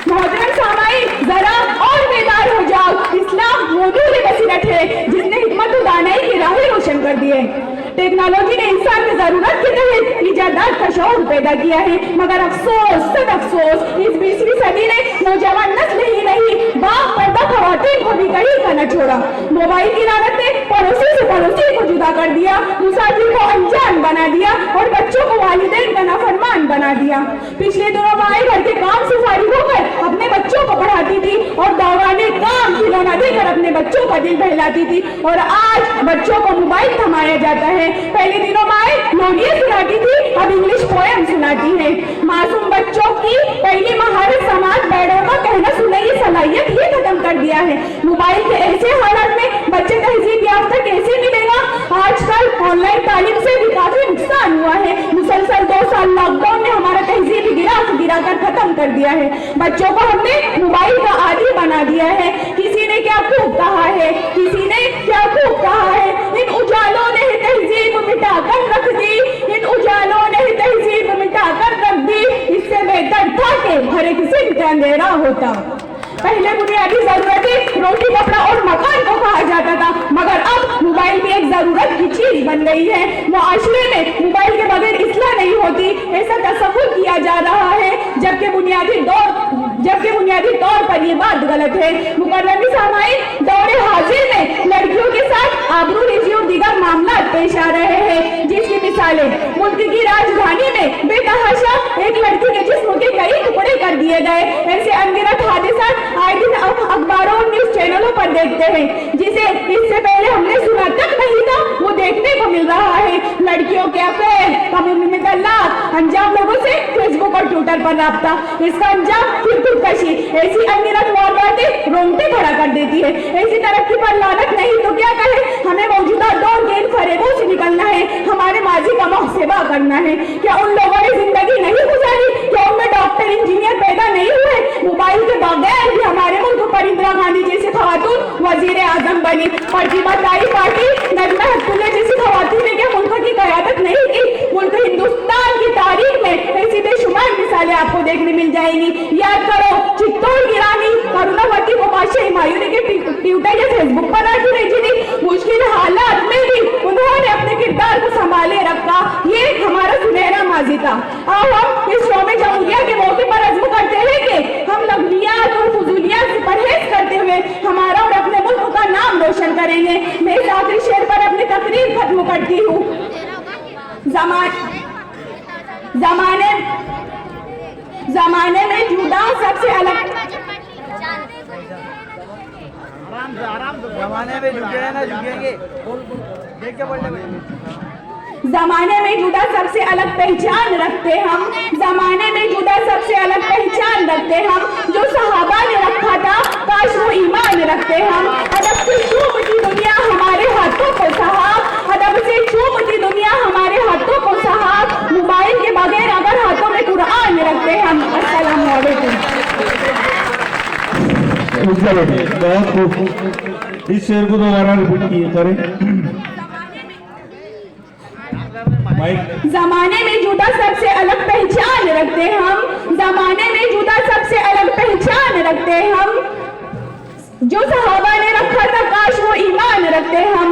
मोहतरम सामाईन, जरा और बेदार हो जाओ, इस्लाम वो नूर बसीरत है जिसने हिकमत और दानाई की राहें रोशन कर दी है। टेक्नोलॉजी ने इंसान की जरूरत के तहत इजादात का शौक पैदा किया है, मगर अफसोस सद अफसोस इस 20वीं सदी ने नौजवान नस्ल ही नहीं बाप पर्दा खवातीन को भी कहीं का न छोड़ा। मोबाइल की लानत ने पड़ोसी से पड़ोसी को जुदा कर दिया, मुसाफिर को अनजान बना दिया और बच्चों को वालिदैन का नाफरमान बना दिया। पिछले दिनों माए घर के काम से फारिग होकर अपने बच्चों को पढ़ाती थी और दावाने काम खिलौना देकर अपने बच्चों का दिल बहलाती थी, और आज बच्चों को मोबाइल थमाया जाता है। पहले दिनों माए लोरियां सुनाती थी, अब इंग्लिश पोएम सुनाती है। मासूम बच्चों की पहली महारत समाज बैठों का कहना सुनने की सलाहियत ही खत्म कर दिया है। मोबाइल के ऐसे हालात में बच्चे तहजीब याफ्ता कैसे मिलेगा? आजकल ऑनलाइन तालीम से भी काफी नुकसान हुआ है। मुसलसल 2 साल लॉकडाउन ने हमारा तहजीबी गिराकर खत्म कर दिया है। बच्चों को हमने मोबाइल का आदी बना दिया है। किसी ने क्या खूब कहा है, किसी ने क्या खूब कहा है, इन उजालों ने तहजीब मिटाकर रख दी, इन उजालों ने तहजीब मिटाकर रख दी। इससे बेहतर था कि हर एक सिंह का अंधेरा होता। पहले बुनियादी जरूरतें रोटी कपड़ा और मकान को कहा जाता था, मगर अब मोबाइल भी एक जरूरत की चीज बन गई है। मुआशरे में मोबाइल के बगैर इस्लाह नहीं होती ऐसा तसव्वुर किया जा रहा है, जबकि बुनियादी तौर पर ये बात गलत है। मुकर्रमी सामाईन, दौरे हाजिर में लड़कियों के साथ आबरूरीजी और दीगर मामला पेश आ रहे हैं, जिसकी मिसालें मुल्क की राजधानी में बेतहाशा एक लड़की के जिस्म के कई टुकड़े कर दिए गए। ऐसे अनगिनत हादसा आए दिन अखबारों और न्यूज चैनलों पर देखते हैं, जिसे इससे पहले हमने सुना तक नहीं था वो देखने को मिल रहा है। लड़कियों के अफेयर, कम्युनिटी में तलाक, अनजान लोगों से फेसबुक और ट्विटर पर राब्ता, इसका अंजाम फिर खुदकशी। ऐसी अनगिनत वारदातें रोंगटे खड़ा कर देती है। ऐसी तरक्की पर लानत नहीं तो क्या कहे। हमें मौजूदा दौर के इन फरेबों से निकलना है, हमारे माजी का मुहसेबा करना है। क्या उन लोगों ने जिंदगी नहीं गुजारी? क्या उनमें डॉक्टर इंजीनियर पैदा नहीं हुए? मोबाइल के बगैर भी हमारे मुल्क पर इंदिरा गांधी जैसी खवातून वजीर आजम बनी, प्रतिभा दाई पार्टी नजमा हेपतुल्लाह जैसी खवातून ने क्या मुल्क की क़यादत नहीं की? मुल्क हिंदुस्तान की तारीख में ऐसी बेशुमार मिसालें आपको देखने मिल जाएंगी। याद करो, चित्तौड़ की रानी करुणावती को बादशाह हुमायूं के ट्विटर या फेसबुक पर आती रही थी। मुश्किल हालात में भी उन्होंने अपने किरदार को संभाले रखा। ये हमारा सुनहरा माजी था। अब हम इस शो में जमहूरिया के मौके पर अज़्म करते हैं कि हम लग़वियात और फुजूलियात से परहेज करते हुए हमारा और अपने मुल्क का नाम रोशन करेंगे। मैं इस आखिरी शेर पर अपनी तकरीर खत्म करती हूँ। जमाने में जुदा सबसे अलग, जमाने में झुके ना झुकेंगे, देख के बोलने जमाने में जुदा सबसे अलग पहचान रखते हम, जमाने में जुदा सबसे अलग पहचान रखते हम। जो सहाबा ने रखा था काश वो ईमान रखते हम। अदब से चूमती दुनिया हमारे हाथों को सहाब, अदब से चूमती दुनिया हमारे हाथों को सहाब। मोबाइल के बगैर अगर हाथों में कुरान रखते हम। अस्सलाम वालेकुम। बहुत खूब, इस शेर को दोबारा रिपीट किए करें। जमाने में जुदा सबसे अलग पहचान रखते हम, जमाने में जुदा सबसे अलग पहचान रखते हम। जो सहाबा ने रखा था काश वो ईमान रखते हम।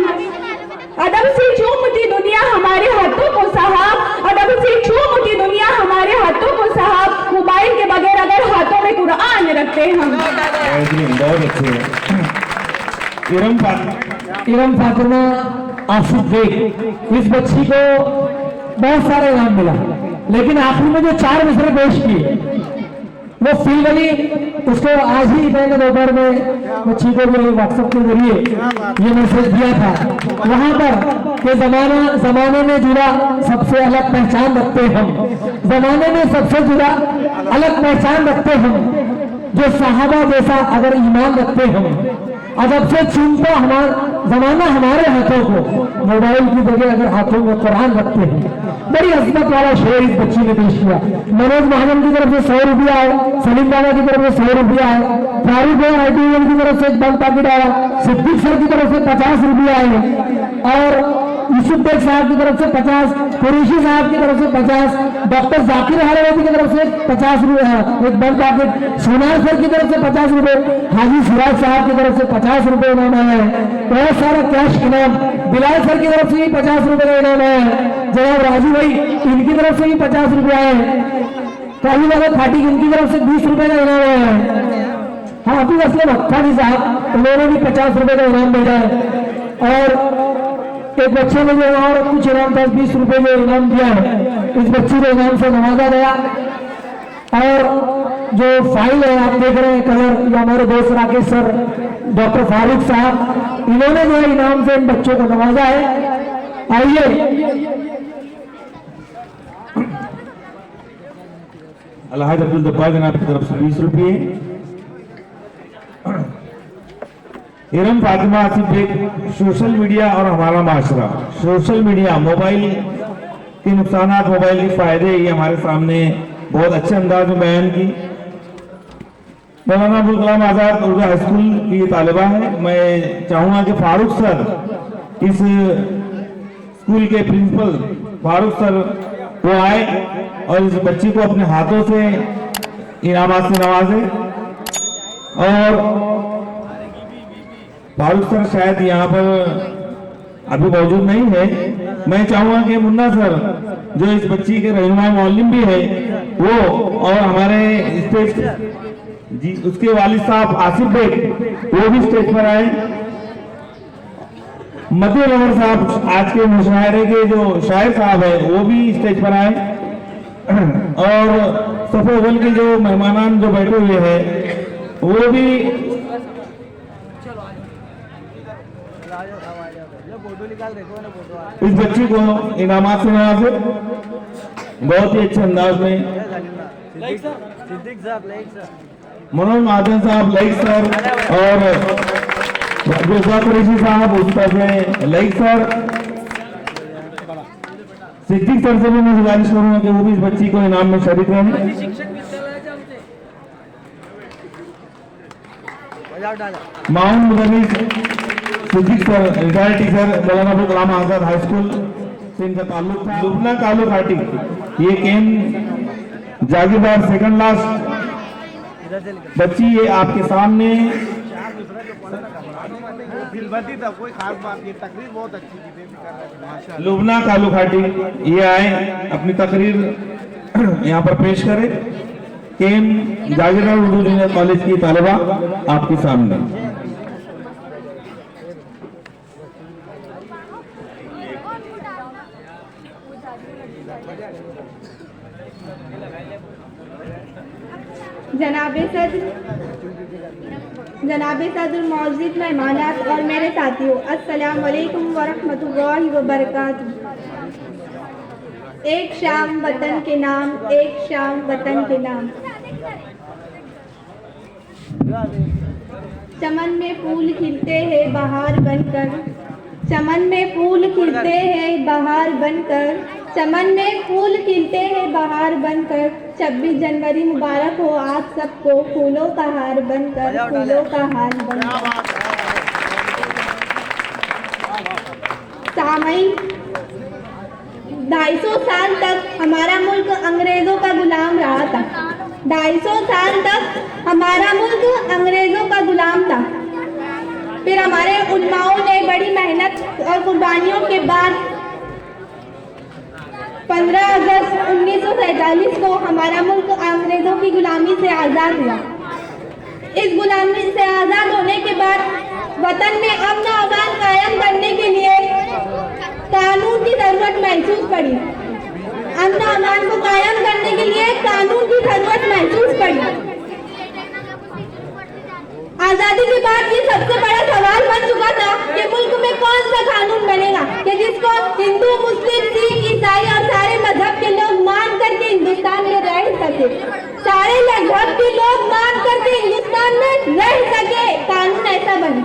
अदब से चूमती दुनिया हमारे हाथों को सहाब, अदब से चूमती दुनिया हमारे हाथों को सहाब। मोबाइल के बगैर अगर हाथों में कुरान रखते हम। बहुत अच्छे। इरम फातिमा आसिफ बेग, इस बच्ची को बहुत सारे इनाम मिला, लेकिन आपने में जो 4 मिसरे पेश किए वो फिलहाली उसको आज ही मैंने दोपहर में बच्ची को भी व्हाट्सएप के जरिए ये मैसेज दिया था वहां पर कि जमाने में जुड़ा सबसे अलग पहचान रखते हम, जमाने में सबसे जुड़ा अलग पहचान रखते हम। जो सहाबा जैसा अगर ईमान रखते हम, अदब से चूमता हमारा जमाना हमारे हाथों को, मोबाइल की जगह अगर हाथों में कुरान रखते हैं। बड़ी अजमत वाला शेर इस बच्ची ने पेश किया। मनोज महाजन की तरफ से 100 रुपया है, सलीम बाबा की तरफ से 100 रुपया है, फारूक भाई आईटीएल की तरफ से एक बंद पैकेट आया, सिद्दीक सर की तरफ से 50 रुपया है, और यूसुफ बेग साहब की तरफ से 50, कुरैशी साहब की तरफ से 50, डॉक्टर जाकिर हरवती की तरफ से 50 रुपये एक बंद पैकेट, सोनार सर की तरफ से 50 रुपए, हाजी सिराज साहब की तरफ से 50 रुपए इनाम है, बहुत सारा कैश इनाम, बिलाल सर की तरफ से भी 50 रुपए का इनाम है, जनाब राजू भाई इनकी तरफ से भी 50 रुपया है, काली बाबा खाटी इनकी तरफ से 20 रुपए का इनाम है, हाफिज असलम अख्तारी साहब उन्होंने भी 50 रुपए का इनाम भेजा है, और एक बच्चे ने जो और कुछ इनाम 10-20 रुपए जो इनाम दिया है, इस बच्ची को इनाम से नवाजा गया। और जो फाइल है आप देख रहे हैं कलर, ये हमारे दोस्त राकेश सर, डॉक्टर फारूक साहब, इन्होंने जो इनाम से इन बच्चों को नवाजा है। आइए अलहाज अब्दुल जब्बार जनाब की तरफ से 20 रुपये, इरम फातिमा आसिफ बेग, सोशल मीडिया और हमारा माशरा। सोशल मीडिया, मोबाइल के नुकसानात, मोबाइल के फायदे, ये हमारे सामने बहुत अच्छे अंदाज में बयान की। मौलाना अबुल कलाम आजाद उर्दू हाई स्कूल की तालिबा है। मैं चाहूंगा कि फारूक सर, इस स्कूल के प्रिंसिपल फारूक सर वो आए और इस बच्ची को अपने हाथों से इनामात से नवाजे। और फारूक सर शायद यहाँ पर अभी मौजूद नहीं है, मैं चाहूंगा कि मुन्ना सर जो इस बच्ची के रहनुमा मौलिम भी है वो, और हमारे स्टेज जी उसके वालिद साहब आसिफ बेग वो भी स्टेज पर आए। मदे लवर साहब आज के मुशायरे के जो शायर साहब है वो भी स्टेज पर आए। और सफे अव्वल के जो मेहमान जो बैठे हुए हैं वो भी इस बच्ची को इनामात से नवाजे बहुत ही अच्छे अंदाज में। मनोज महाजन साहब लाइक सर, और कुरैशी साहब उस तरफ से लाइक सर। सिद्दीक सर से भी मैं गुजारिश करूंगा कि वो भी इस बच्ची को इनाम में शरीक रहें। माउन मुदर्रिस Siddique sir, retired teacher, Maulana Abul Kalam Azad high school से इनका ताल्लुक था। लुबना कालू घाटी, ये केम जागीरदार सेकंड लास्ट बच्ची, ये आपके सामने कोई खास बात नहीं, तकरीर बहुत अच्छी। लुबना कालू घाटी ये आए अपनी तकरीर यहाँ पर पेश करें। केम जागीरदार उर्दू जूनियर कॉलेज की तालिबा आपके सामने। जनाबे सदर, मौजूद मेहमानात और मेरे साथियों, अस्सलाम वालेकुम वरहमतुल्लाहि वबरकातुहू। एक शाम वतन के नाम, एक शाम वतन के नाम। चमन में फूल खिलते हैं बहार बनकर, चमन में फूल खिलते हैं बहार बनकर, चमन में फूल खिलते हैं बहार बनकर। 26 जनवरी मुबारक हो आप सबको, फूलों का हार बनकर, फूलों का हार बनकर। सामईन, 250 साल तक हमारा मुल्क अंग्रेजों का गुलाम रहा था। 250 साल तक हमारा मुल्क अंग्रेजों का गुलाम था। फिर हमारे उलमाओं ने बड़ी मेहनत और कुर्बानियों के बाद 15 अगस्त 1947 को हमारा मुल्क अंग्रेजों की गुलामी से आज़ाद हुआ। इस गुलामी से आज़ाद होने के बाद वतन में अमन और अमान कायम करने के लिए कानून की जरूरत महसूस पड़ी। अमन और अमान को कायम करने के लिए कानून की जरूरत महसूस पड़ी। आजादी के बाद ये सबसे बड़ा सवाल बन चुका था कि मुल्क में कौन सा कानून बनेगा कि जिसको हिंदू, मुस्लिम, सिख, ईसाई और सारे मजहब के लोग मान करके हिंदुस्तान में रह सके, सारे मजहब के लोग मान करके हिंदुस्तान में रह सके। कानून ऐसा बने।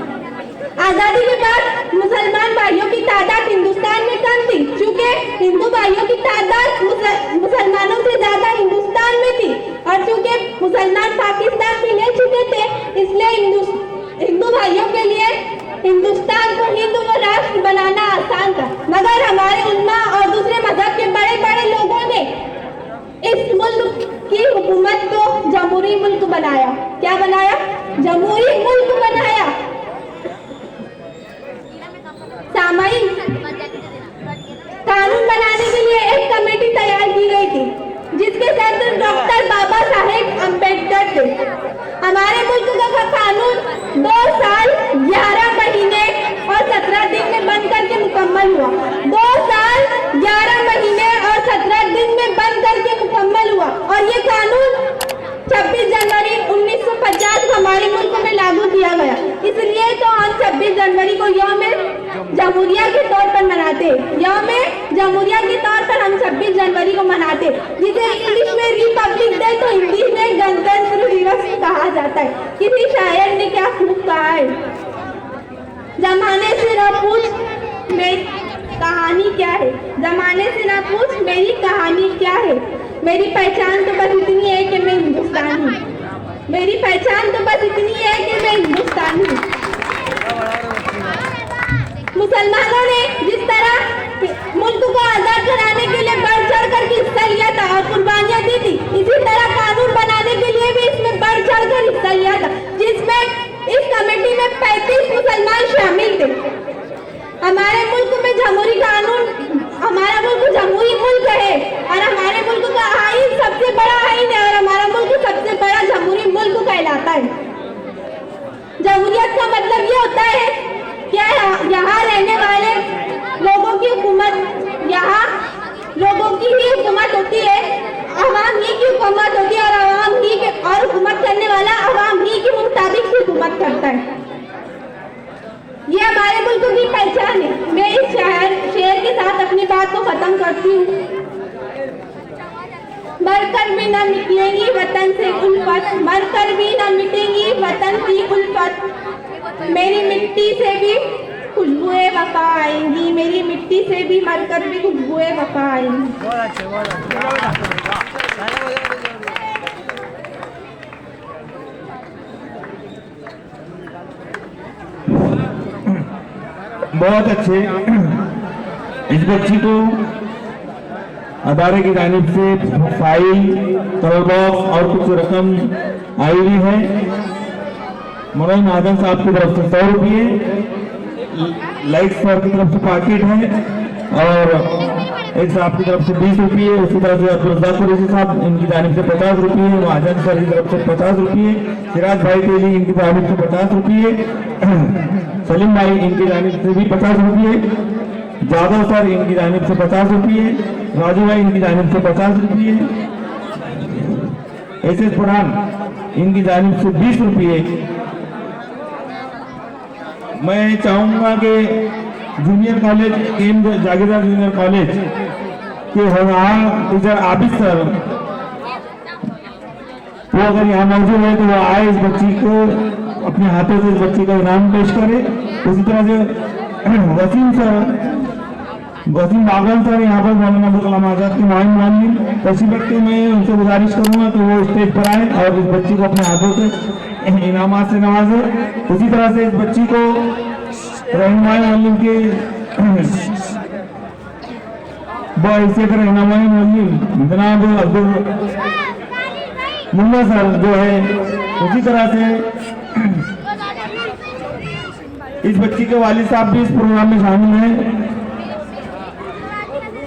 आजादी के बाद मुसलमान भाइयों की तादाद हिंदुस्तान में कम थी, चूंकि हिंदू भाइयों की तादाद मुसलमानों से ज्यादा हिंदुस्तान में थी, और चूंकि मुसलमान पाकिस्तान भी ले चुके थे, इसलिए हिंदू भाइयों के लिए हिंदुस्तान को हिंदू राष्ट्र बनाना आसान था। मगर हमारे उल्मा और दूसरे मजहब के बड़े बड़े लोगों ने इस मुल्क की हुकूमत को जमहूरी मुल्क बनाया। क्या बनाया? जमहूरी मुल्क बनाया। सामाईन, कानून बनाने के लिए एक कमेटी तैयार की गई थी, जिसके सदस्य डॉक्टर बाबा साहेब अम्बेडकर थे। हमारे मुल्क का कानून 2 साल 11 महीने और 17 दिन में बन करके मुकम्मल हुआ। 2 साल 11 महीने और 17 दिन में बन करके मुकम्मल हुआ, और ये कानून 26 जनवरी 1950 को हमारे मुल्क में लागू किया गया। इसलिए तो हम 26 जनवरी को यौम जमहूरिया के तौर पर मनाते। यौम जमहूरिया के तौर पर हम 26 जनवरी को मनाते, जिसे इंग्लिश में रिपब्लिक डे तो हिंदी में गणतंत्र दिवस कहा जाता है। किसी शायर ने क्या खूब कहा है, जमाने से न पूछ मेरी कहानी क्या है, जमाने से न पूछ मेरी कहानी क्या है, मेरी पहचान तो बस इतनी है कि मैं हिंदुस्तानी हूँ, मेरी पहचान तो बस इतनी है कि मैं हिंदुस्तानी हूँ। मुसलमानों ने जिस तरह मुल्क को आजाद कराने के लिए बढ़ चढ़ कर हिस्सा लिया था और कुर्बानियां दी थी, इसी तरह कानून बनाने के लिए भी इसमें बढ़ चढ़ कर हिस्सा लिया था, जिसमें इस कमेटी में 35 मुसलमान शामिल थे। हमारे मुल्क में जमहूरी कानून, हमारा मुल्क जमहूरी मुल्क है, और हमारे मुल्क का आईन सबसे बड़ा आईन है, और हमारा मुल्क सबसे बड़ा जमहूरी मुल्क कहलाता है। जमहूरियत का मतलब ये होता है कि यहाँ रहने वाले लोगों की हुकूमत, यहाँ लोगों की ही हुकूमत होती है, अवाम ही की हुकूमत होती है, और अवाम ही के और हुकूमत करने वाला अवाम ही के मुताबिक ही हुकूमत करता है। ये हमारे मुल्क की पहचान है। मैं इस शेर के साथ अपनी बात को खत्म करती हूँ। मरकर भी न निकलेंगी वतन से उल्फत, मरकर भी न मिटेंगी वतन की उल्फत, मेरी मिट्टी से भी खुशबुएं वफा आएंगी, मेरी मिट्टी से भी मरकर भी खुशबुएं वफा आएंगी। बहुत अच्छे। इस बच्ची को अदारे की जानिब से फाइल, कलर बॉक्स और कुछ रकम आई हुई है। मनोज महाजन साहब की तरफ से 100 रुपये, लाइट सर की तरफ से पाकिट है, और एक साहब की तरफ से 20 रुपये, उसी तरह से अब्दुल रज़ाक कुरैशी साहब इनकी जानिब से 50 रुपये, महाजन सर की तरफ से 50 रुपये, सिराज भाई तेली इनकी जानिब से 50 रुपये, सलीम भाई इनकी जानिब से भी 50 रुपये, जादव सर इनकी जानिब से 50 रुपये, राजू भाई इनकी जानिब से 50 रुपये, एस पठान इनकी जानिब से 20 रुपये। मैं चाहूंगा कि जूनियर कॉलेज जागीरदार जूनियर कॉलेज के होनहार टीचर आबिद सर, वो अगर यहाँ मौजूद है तो वो आए, इस बच्ची को अपने हाथों से इस बच्ची का इनाम पेश करे। उसी तरह से वसीम सर, वसीम बागल सर यहाँ पर मौलाना अबुल कलाम आजाद के माइन मानी तशरीफ रखते, मैं उनसे गुजारिश करूंगा कि वो स्टेज पर आए और इस बच्ची को अपने हाथों से इनामात से नवाजे। उसी तरह से इस बच्ची को रहनुमाई मालिम के बहैसियत रहनुमाई मालिम जनाब अब्दुल मुन्ना सर जो है, उसी तरह से इस बच्ची के वालिद साहब भी इस प्रोग्राम में शामिल हैं,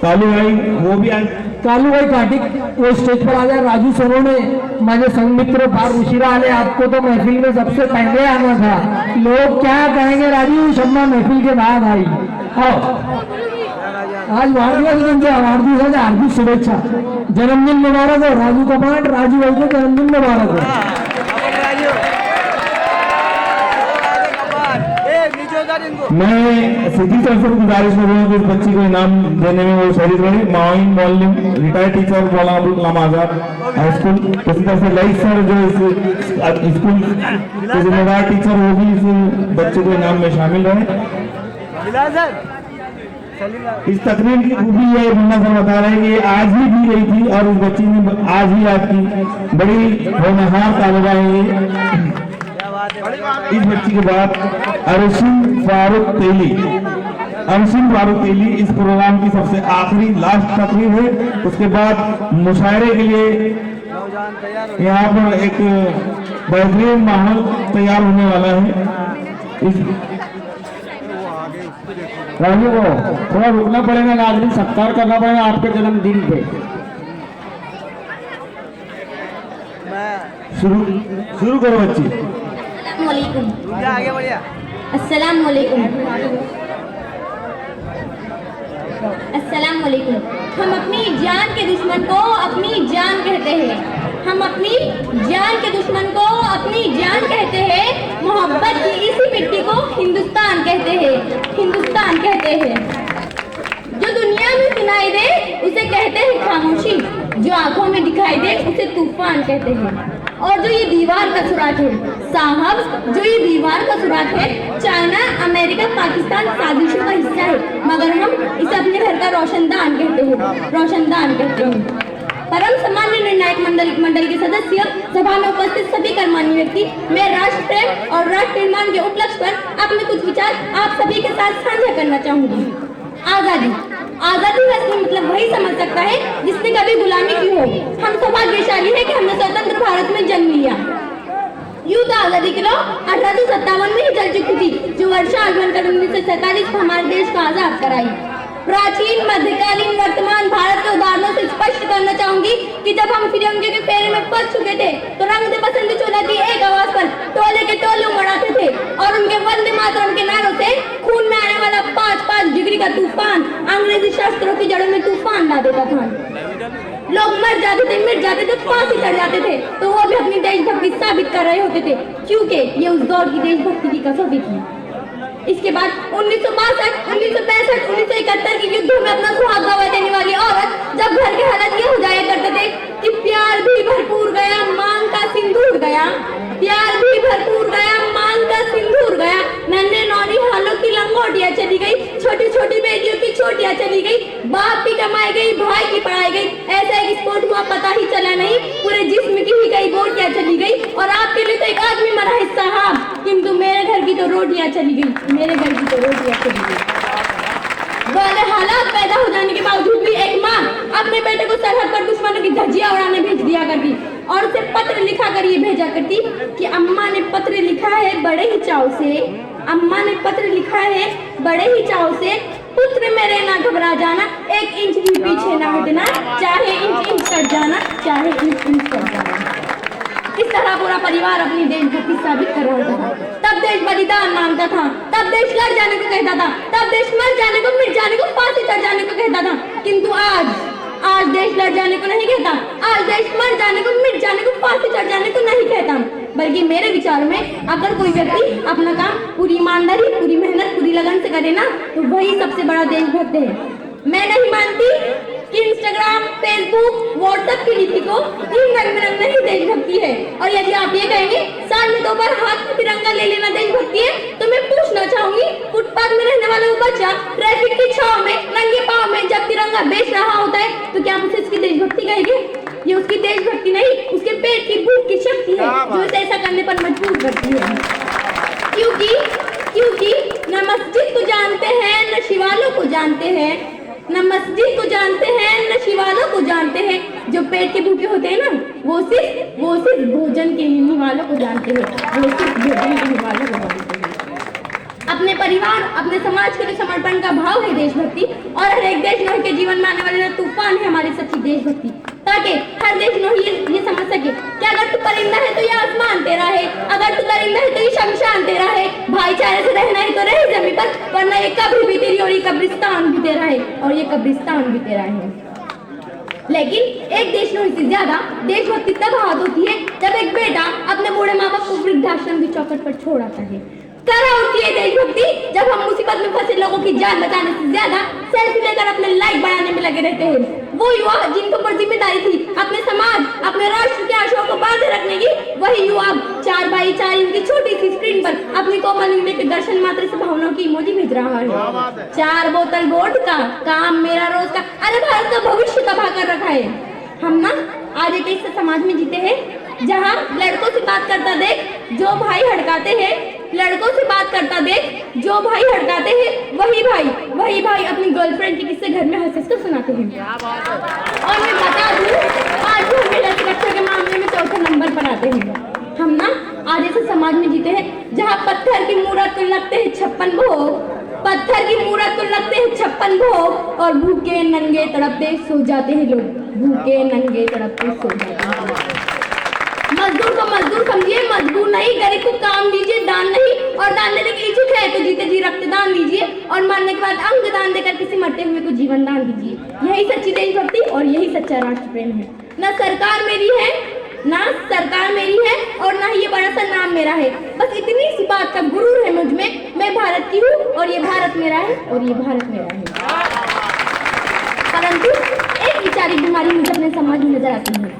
कालू भाई, वो भी आए। कालू भाई काटिक वो स्टेज पर आ जाए। राजू सोनोने, मेरे संग मित्र बार उशिरा आले, आपको तो महफिल में सबसे पहले आना था। लोग क्या कहेंगे राजू शर्मा महफिल के बाद आई। आज वारदिवस हार्दिक शुभेच्छा, जन्मदिन मुबारक हो राजू कपाट, राजू भाई को जन्मदिन मुबारक हो। मैं सिद्धि सर से गुजारिश करूंगा कि इस बच्ची को इनाम देने में वो शरीक रहे। माइन मौलम रिटायर्ड टीचर मौलाना अब्दुल कलाम आजाद हाई स्कूल, इसी तरह से लईक सर जो इस स्कूल के जिम्मेदार टीचर, वो भी इस बच्चे को इनाम में शामिल रहे। इस तकरीर की खूबी ये मुन्ना सर बता रहे हैं कि आज ही दी गई थी और इस बच्ची ने आज ही याद की। बड़ी होनहार तालिबा है ये। इस बच्ची के बाद अरशिन फारूक तेली इस प्रोग्राम की सबसे आखिरी लास्ट तकरीर है। उसके बाद मुशायरे के लिए यहाँ पर एक बेहतरीन माहौल तैयार होने वाला है। इस राजू को थोड़ा रुकना पड़ेगा, नाज़रीन सत्कार करना पड़ेगा आपके जन्मदिन पे। शुरू करो बच्ची। आगे बढ़िया। अस्सलाम वालेकुम। अस्सलाम वालेकुम। हम अपनी जान के दुश्मन को अपनी जान कहते हैं। हम अपनी जान के दुश्मन को अपनी जान कहते हैं। मोहब्बत की इसी मिट्टी को हिंदुस्तान कहते हैं। हिंदुस्तान कहते हैं। जो दुनिया में सुनाई दे उसे कहते हैं खामोशी, जो आंखों में दिखाई दे उसे तूफान कहते हैं। और जो ये दीवार का सुराख है साहब, जो ये दीवार का सुराख है, चाइना अमेरिका पाकिस्तान साजिशों का हिस्सा है, मगर हम इसे अपने घर का रोशनदान कहते हैं। रोशनदान कहते हैं। परम सामान्य निर्णायक मंडल के सदस्य, सभा में उपस्थित सभी गणमान्य व्यक्ति, मैं राष्ट्र प्रेम और राष्ट्र निर्माण के उपलक्ष्य पर अपने कुछ विचार आप सभी के साथ साझा करना चाहूंगी। आजादी का मतलब वही समझ सकता है जिसने कभी गुलामी की हो। हम सौभाग्यशाली है कि हमने स्वतंत्र भारत में जन्म लिया। यूं तो आजादी की लौ 1857 में ही जल चुकी थी, जो वर्षा आगमन कर 1947 में हमारे देश को आजाद कराई। प्राचीन, मध्यकालीन, वर्तमान भारत के उदाहरणों से स्पष्ट करना चाहूंगी कि जब हम तिरंगे के फेरे में फंस चुके थे तो रंग दे बसंती चोला की एक आवाज पर टोले के टोले उमड़ाते थे और उनके वंदे मातरम के नारों से खून में आने वाला 5-5 डिग्री का तूफान अंग्रेजी शस्त्रों की जड़ों में तूफान ला देता था। लोग मर जाते थे, मिट जाते थे, फांसी चढ़ जाते थे, तो वो भी अपनी देशभक्ति साबित कर रहे होते थे, क्योंकि ये उस दौर की देशभक्ति की कसौटी थी। इसके बाद 1962, 1965, 1971 के युद्धों में अपना सुहाग गवा देने वाली औरत जब घर के हालत ये हो जाया करते थे कि प्यार भी भरपूर गया, मांग का सिंदूर गया, प्यार भी भरपूर गया, मांग का सिंदूर गया, नन्हे नौनी हालों की लंगोटियां चली गई, छोटी छोटी बेटियों की छोटियां चली गई, बाप की कमाई गई, भाई की पढ़ाई गई, ऐसा एक स्पोर्ट हुआ पता ही चला नहीं, पूरे जिस्म की ही कई बोटियां चली गई और आपके लिए तो एक आदमी मरा है साहब, किंतु मेरे घर की तो रोटियां चली गई, मेरे घर की तो रोटियां चली गई। वाले हालात पैदा हो जाने के बावजूद भी एक माँ अपने बेटे को सरहद पर दुश्मनों की धज्जियां उड़ाने भेज दिया करती और उसे पत्र लिखा कर ये भेजा करती कि अम्मा ने पत्र लिखा है बड़े ही चाव से, अम्मा ने पत्र लिखा है बड़े ही चाव से, पुत्र मेरे ना घबरा जाना, 1 इंच भी पीछे ना हटना, चाहे इंच कट जाना, चाहे इंच कट जाना। इस तरह पूरा परिवार अपनी देशभक्ति साबित कर रहा था। तब देश बलिदान मांगता था, तब देश लड़ जाने को कहता था, तब देश मर जाने को, मिट जाने को, फांसी चढ़ जाने को कहता था, किंतु आज देश लड़ जाने को नहीं कहता, आज देश मर जाने को, मिट जाने को, फांसी चढ़ जाने को नहीं कहता, बल्कि मेरे विचार में अगर कोई व्यक्ति अपना काम पूरी ईमानदारी, पूरी मेहनत, पूरी लगन से करे ना, तो वही सबसे बड़ा देशभक्त है। मैं नहीं मानती कि इंस्टाग्राम, फेसबुक, व्हाट्सएप की नीति को इन रंग में रंगना ही देशभक्ति है। और यदि आप ये कहेंगे साल में 2 बार हाथ में तिरंगा ले लेना देशभक्ति है, तो मैं पूछना चाहूंगी, फुटपाथ में रहने वाला वो बच्चा ट्रैफिक की छाव में नंगे पांव में जब तिरंगा बेच रहा होता है, तो क्या आप उसे इसकी देशभक्ति कहेंगे? ये उसकी देशभक्ति नहीं, उसके पेट की भूख की शक्ति है जो उसे ऐसा करने पर मजबूर करती है। क्योंकि न मस्जिद को जानते हैं, न शिवालों को जानते हैं, न मस्जिद को जानते हैं, न शिवालों को जानते हैं, जो पेट के भूखे होते हैं ना, वो सिर्फ भोजन के हिलने वालों को जानते हैं, वो सिर्फ भोजन के हिलने वालों को जानते हैं। अपने परिवार, अपने समाज के लिए समर्पण का भाव है देशभक्ति, और हर एक देशद्रोही के जीवन में आने वाले तूफान है हमारी सच्ची देशभक्ति, ताकि हर देशद्रोही ये समझ सके कि अगर तू परिंदा है तो ये आसमान तेरा है, अगर तू दरिंदा है तो ये शमशान तेरा है, भाईचारे से रहना है तो रहे जमीन पर, वरना ये कब्र भी तेरी और ये कब्रिस्तान भी तेरा है, और ये कब्रिस्तान भी तेरा है। लेकिन एक देशद्रोही से ज्यादा देशभक्ति तब हाथ होती है जब एक बेटा अपने बूढ़े माँ बाप को वृद्धाश्रम की चौखट पर छोड़ आता है। करा होती है देशभक्ति जब हम मुसीबत में फंसे लोगों की जान बचाने से ज्यादा सेल्फी लेकर अपने लाइक बढ़ाने में लगे रहते हैं। वो युवा जिनके ऊपर जिम्मेदारी थी अपने समाज, अपने राष्ट्र के आशयों को बांधे रखने की, वही युवा 4x4 इंच छोटी सी स्क्रीन पर अपनी कोमल उंगली के दर्शन मात्र से भावनाओं की इमोजी भेज रहा है। 4 बोतल वोट का काम मेरा रोज का, अरे भारत का भविष्य तबाह कर रखा है। हम ना आज एक ऐसे समाज में जीते हैं जहाँ लड़कों से बात करता देख जो भाई हड़काते हैं, लड़कों से बात करता देख जो भाई हड़काते हैं, वही भाई अपनी गर्लफ्रेंड के किस्से घर में हंस कर सुनाते हैं। और मैं बता दूं, आज भी महिला सुरक्षा के मामले में चौथे नंबर पर आते हैं। हम ना आज ऐसे समाज में जीते हैं जहाँ पत्थर की मूरत को लगते हैं 56 भोग, पत्थर की मूरत को लगते हैं 56 भोग, और भूखे नंगे तड़पते सो जाते हैं लोग, भूखे नंगे तड़पते सो जाते हैं। मजदूर को मजदूर समझिए, मजदूर नहीं, गरीब को काम दीजिए, दान नहीं, और दान देने की इच्छुक है तो जीते जी रक्तदान दीजिए, और मरने के बाद अंग दान देकर किसी मरते हुए को जीवन दान दीजिए। यही सच्ची देशभक्ति और यही सच्चा राष्ट्र प्रेम है। ना सरकार मेरी है, और ना ही ये बड़ा सा नाम मेरा है, बस इतनी सी बात का गुरूर है मुझ में, मैं भारत की हूँ और ये भारत मेरा है और ये भारत मेरा है। परंतु एक विचारी बीमारी मुझे अपने समाज में नजर आती है।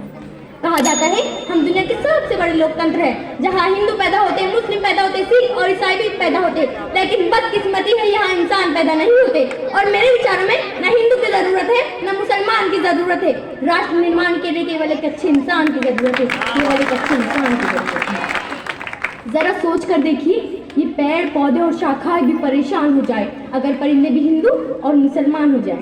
कहा जाता है हम दुनिया के सबसे बड़े लोकतंत्र है, जहाँ हिंदू पैदा होते हैं, मुस्लिम पैदा होते हैं, सिख और ईसाई भी पैदा होते हैं, लेकिन बदकिस्मती है यहाँ इंसान पैदा नहीं होते। और मेरे विचारों में न हिंदू की जरूरत है न मुसलमान की जरूरत है, राष्ट्र निर्माण के लिए केवल एक अच्छे इंसान की जरूरत है, केवल एक अच्छे इंसान की जरूरत है। जरा सोच कर देखिए, ये पेड़ पौधे और शाखाएं भी परेशान हो जाए अगर परिंदे भी हिंदू और मुसलमान हो जाए।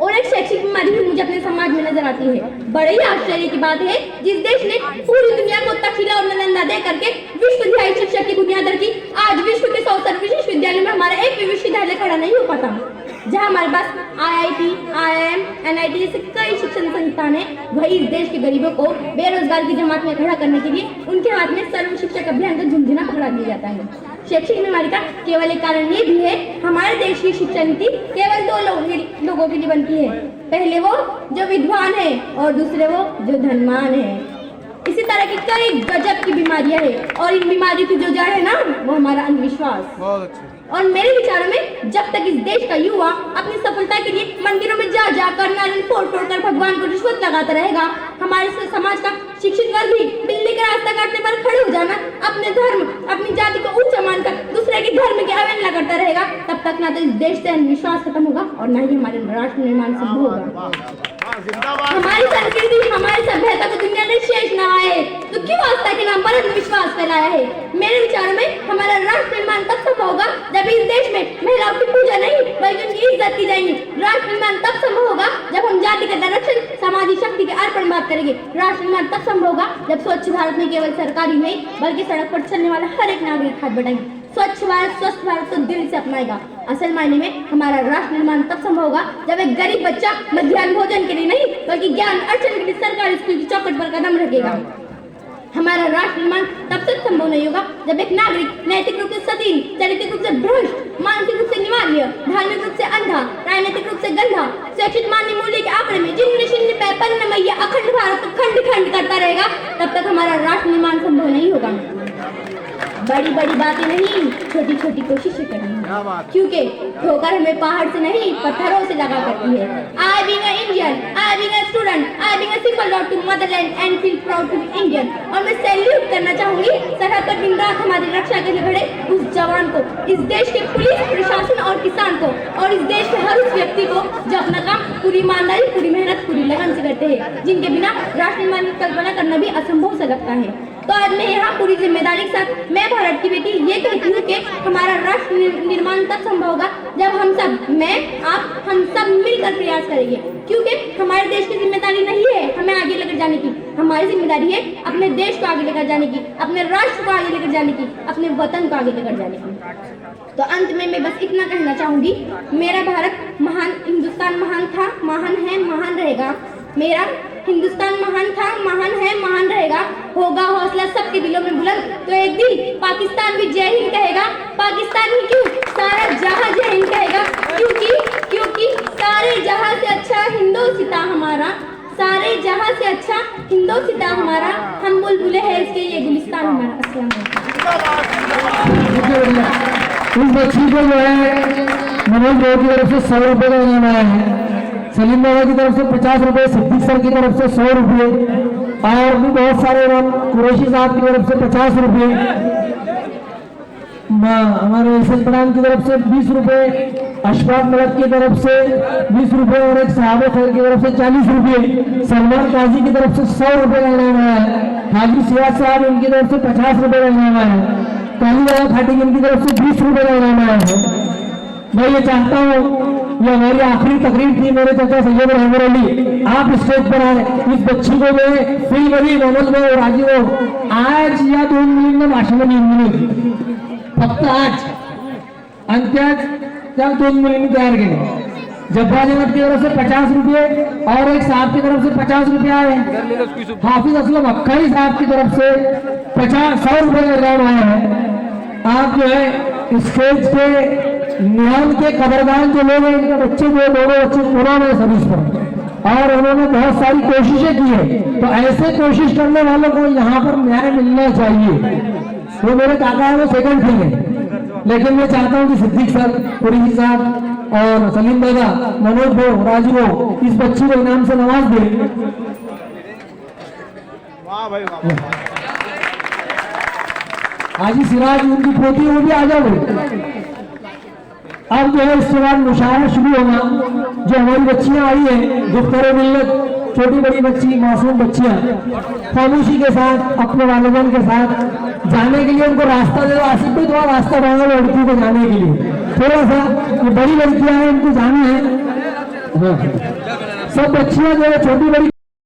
और एक शैक्षिक बीमारी भी मुझे अपने समाज में नजर आती है। बड़े ही आश्चर्य की बात है, जिस देश ने पूरी दुनिया को तक्षशिला और नालंदा दे करके विश्वविद्यालय शिक्षा की बुनियाद रखी, आज विश्व के 100 सर्वश्रेष्ठ विश्वविद्यालय में हमारा एक भी विश्वविद्यालय खड़ा नहीं हो पाता। जहाँ हमारे पास IIT, IIM, NIT जैसे कई शिक्षण संस्थान है, वही इस देश के गरीबों को बेरोजगार की जमात में खड़ा करने के लिए उनके हाथ में सर्व शिक्षक अभियान का झुंझुना पकड़ा दिया जाता है। शैक्षिक बीमारी का केवल एक कारण ये भी है, हमारे देश की शिक्षा नीति केवल 2 लोगों के लिए बनती है, पहले वो जो विद्वान है और दूसरे वो जो धनवान है। इसी तरह की कई गजब की बीमारियां हैं, और इन बीमारियों की जो जड़ है ना, वो हमारा अंधविश्वास। बहुत अच्छे। और मेरे विचारों में जब तक इस देश का युवा अपनी सफलता के लिए मंदिरों में जा जाकर नारियल फोड़ कर भगवान को रिश्वत लगाता रहेगा, हमारे समाज का शिक्षित वर्ग भी बिल्ली का रास्ता काटने पर खड़े हो जाना, अपने धर्म अपनी जाति को ऊंचा मानकर दूसरे के धर्म की अवहेलना करता रहेगा, तब तक ना तो इस देश से अंधविश्वास खत्म होगा और ना ही हमारे राष्ट्र निर्माण संभव होगा। हमारी संस्कृति, हमारी सभ्यता को दुनिया ने शेष नवाया है, तो क्यों आस्था के नाम पर अंधविश्वास फैलाया है? मेरे विचारों में हमारा राष्ट्र निर्माण तब संभव होगा जब इस देश में महिलाओं की पूजा नहीं बल्कि उनकी इज्जत की जाएगी। राष्ट्र निर्माण तब संभव होगा जब हम जाति के संरक्षण, सामाजिक शक्ति के अर्पण बात करेंगे। राष्ट्र निर्माण तब संभव होगा जब स्वच्छ भारत में केवल सरकारी नहीं बल्कि सड़क पर चलने वाला हर एक नागरिक हाथ बढ़ाएंगे। स्वच्छ भारत, स्वस्थ भारत को दिल से अपनाएगा। असल मायने में हमारा राष्ट्र निर्माण तब संभव होगा जब एक गरीब बच्चा मध्याह्न भोजन के लिए नहीं बल्कि ज्ञान अर्जन के लिए सरकारी स्कूल की चौखट पर कदम रखेगा। हमारा राष्ट्र निर्माण तब तक संभव नहीं होगा जब एक नागरिक नैतिक रूप से सतीन, चारित्रिक रूप से भ्रष्ट, मानसिक रूप से निवार्य, धार्मिक रूप से अंधा, राजनीतिक रूप से गंधा, शैक्षिक मान्य मूल्य के आंकड़े में जिन्न शिन्न पैपन्न मैया अखंड भारत को खंड खंड करता रहेगा, तब तक हमारा राष्ट्र निर्माण संभव नहीं होगा। बड़ी बड़ी बातें नहीं, छोटी छोटी कोशिशें करनी है, क्योंकि ठोकर हमें पहाड़ से नहीं पत्थरों से लगा करती है। I being an Indian, I being a student, I being a simple lord to motherland and feel proud to be Indian। और मैं सैल्यूट करना चाहूंगी सरहद पर दिन रात हमारी रक्षा के लिए खड़े उस जवान को, इस देश के पुलिस प्रशासन और किसान को, और इस देश के हर उस व्यक्ति को जो अपना काम पूरी ईमानदारी, पूरी मेहनत, पूरी लगन से करते हैं, जिनके बिना राष्ट्र निर्माण की कल्पना करना भी असंभव सा लगता है। तो आज मैं यहाँ पूरी जिम्मेदारी के साथ, मैं भारत की बेटी ये कहती हूँ कि हमारा राष्ट्र निर्माण तब संभव होगा जब हम सब, मैं, आप, हम सब मिलकर प्रयास करेंगे, क्योंकि हमारे देश की जिम्मेदारी नहीं है हमें आगे लेकर जाने की, हमारी जिम्मेदारी है अपने देश को आगे लेकर जाने की, अपने राष्ट्र को आगे लेकर जाने की, अपने वतन को आगे लेकर जाने की। तो अंत में मैं बस इतना कहना चाहूंगी, मेरा भारत महान, हिंदुस्तान महान था, महान है, महान रहेगा। मेरा हिंदुस्तान महान था, महान है, महान रहेगा। होगा हौसला सबके दिलों में बुलंद, तो एक दिन पाकिस्तान भी जय हिंद कहेगा। पाकिस्तान ही क्यों, सारा जहां जय हिंद कहेगा, क्योंकि सारे जहां से अच्छा हिंदोसिता हमारा, सारे जहां से अच्छा हिंदोसिता हमारा, हम बुलबुले हैं इसके ये गुलिस्तान हमारा। अस्सलाम वालेकुम। इस बच्ची को जो है मनोज भाई की तरफ से 100 रुपए का इनाम आया है, सलीम बाबा की तरफ से 50 रुपए, सिद्दीक सर की तरफ से 100 रुपए और भी बहुत सारे इनाम, कुरैशी साहब की तरफ से 50 रुपए, हमारे एसएल प्रधान की तरफ से 20 रुपए, अशफाक मलक की तरफ से 20 रुपए और एक साहब खैर की तरफ से 40 रुपए, सलमान काजी की तरफ से 100 रुपए का इनाम आया है, हाजी सियाज साहब इनकी तरफ से 50 रुपए का इनाम आया है, काली बाबा खाटिक इनकी तरफ से 20 रुपए का इनाम आया है। मैं ये चाहता हूँ, ये हमारी आखिरी तकरीर थी, मेरे चाचा सैयद रहमान अली आप स्टेज पर आए, इस बच्ची को मैं फिल्म अली मोहम्मद भाई और राजी हो आज या 2 मिनिट भाषण मिनिट फक्त आज आणि त्या 2 मिनिट तैयार केले। जब्बार जनाब की तरफ से 50 रुपये और एक साहब की तरफ से 50 रुपये आए, हाफिज असलम अक्खरी साहब की तरफ से 100 रुपये का इनाम आया है। आप जो है स्टेज पे निहाल के खबरदार जो लोग हैं, इनके बच्चे जो दोनों बच्चे पुराने सर्विस पर और उन्होंने बहुत सारी कोशिशें की है, तो ऐसे कोशिश करने वालों को यहाँ पर न्याय मिलना चाहिए। वो मेरे काका है, वो सेकंड थिंग है, लेकिन मैं चाहता हूँ कि सिद्दीक सर, कुरैशी साहब और सलीम बाबा, मनोज भाई, राजू हो इस बच्ची को इनाम से नवाज दे। वाह भाई वाह। हाजी सिराज उनकी पोती वो भी आ जाओ। अब जो है इसके बाद मुशायरा शुरू होगा। जो हमारी बच्चियां आई है, दुख्तर मिल्लत, छोटी बड़ी बच्ची, मासूम बच्चियां खामोशी के साथ अपने वालिदैन के साथ जाने के लिए उनको रास्ता दे दो। आसिफ भी थोड़ा रास्ता मांगो लड़की को जाने के लिए, थोड़ा सा, ये बड़ी लड़कियां हैं इनको जाना है। सब बच्चियां जो है छोटी बड़ी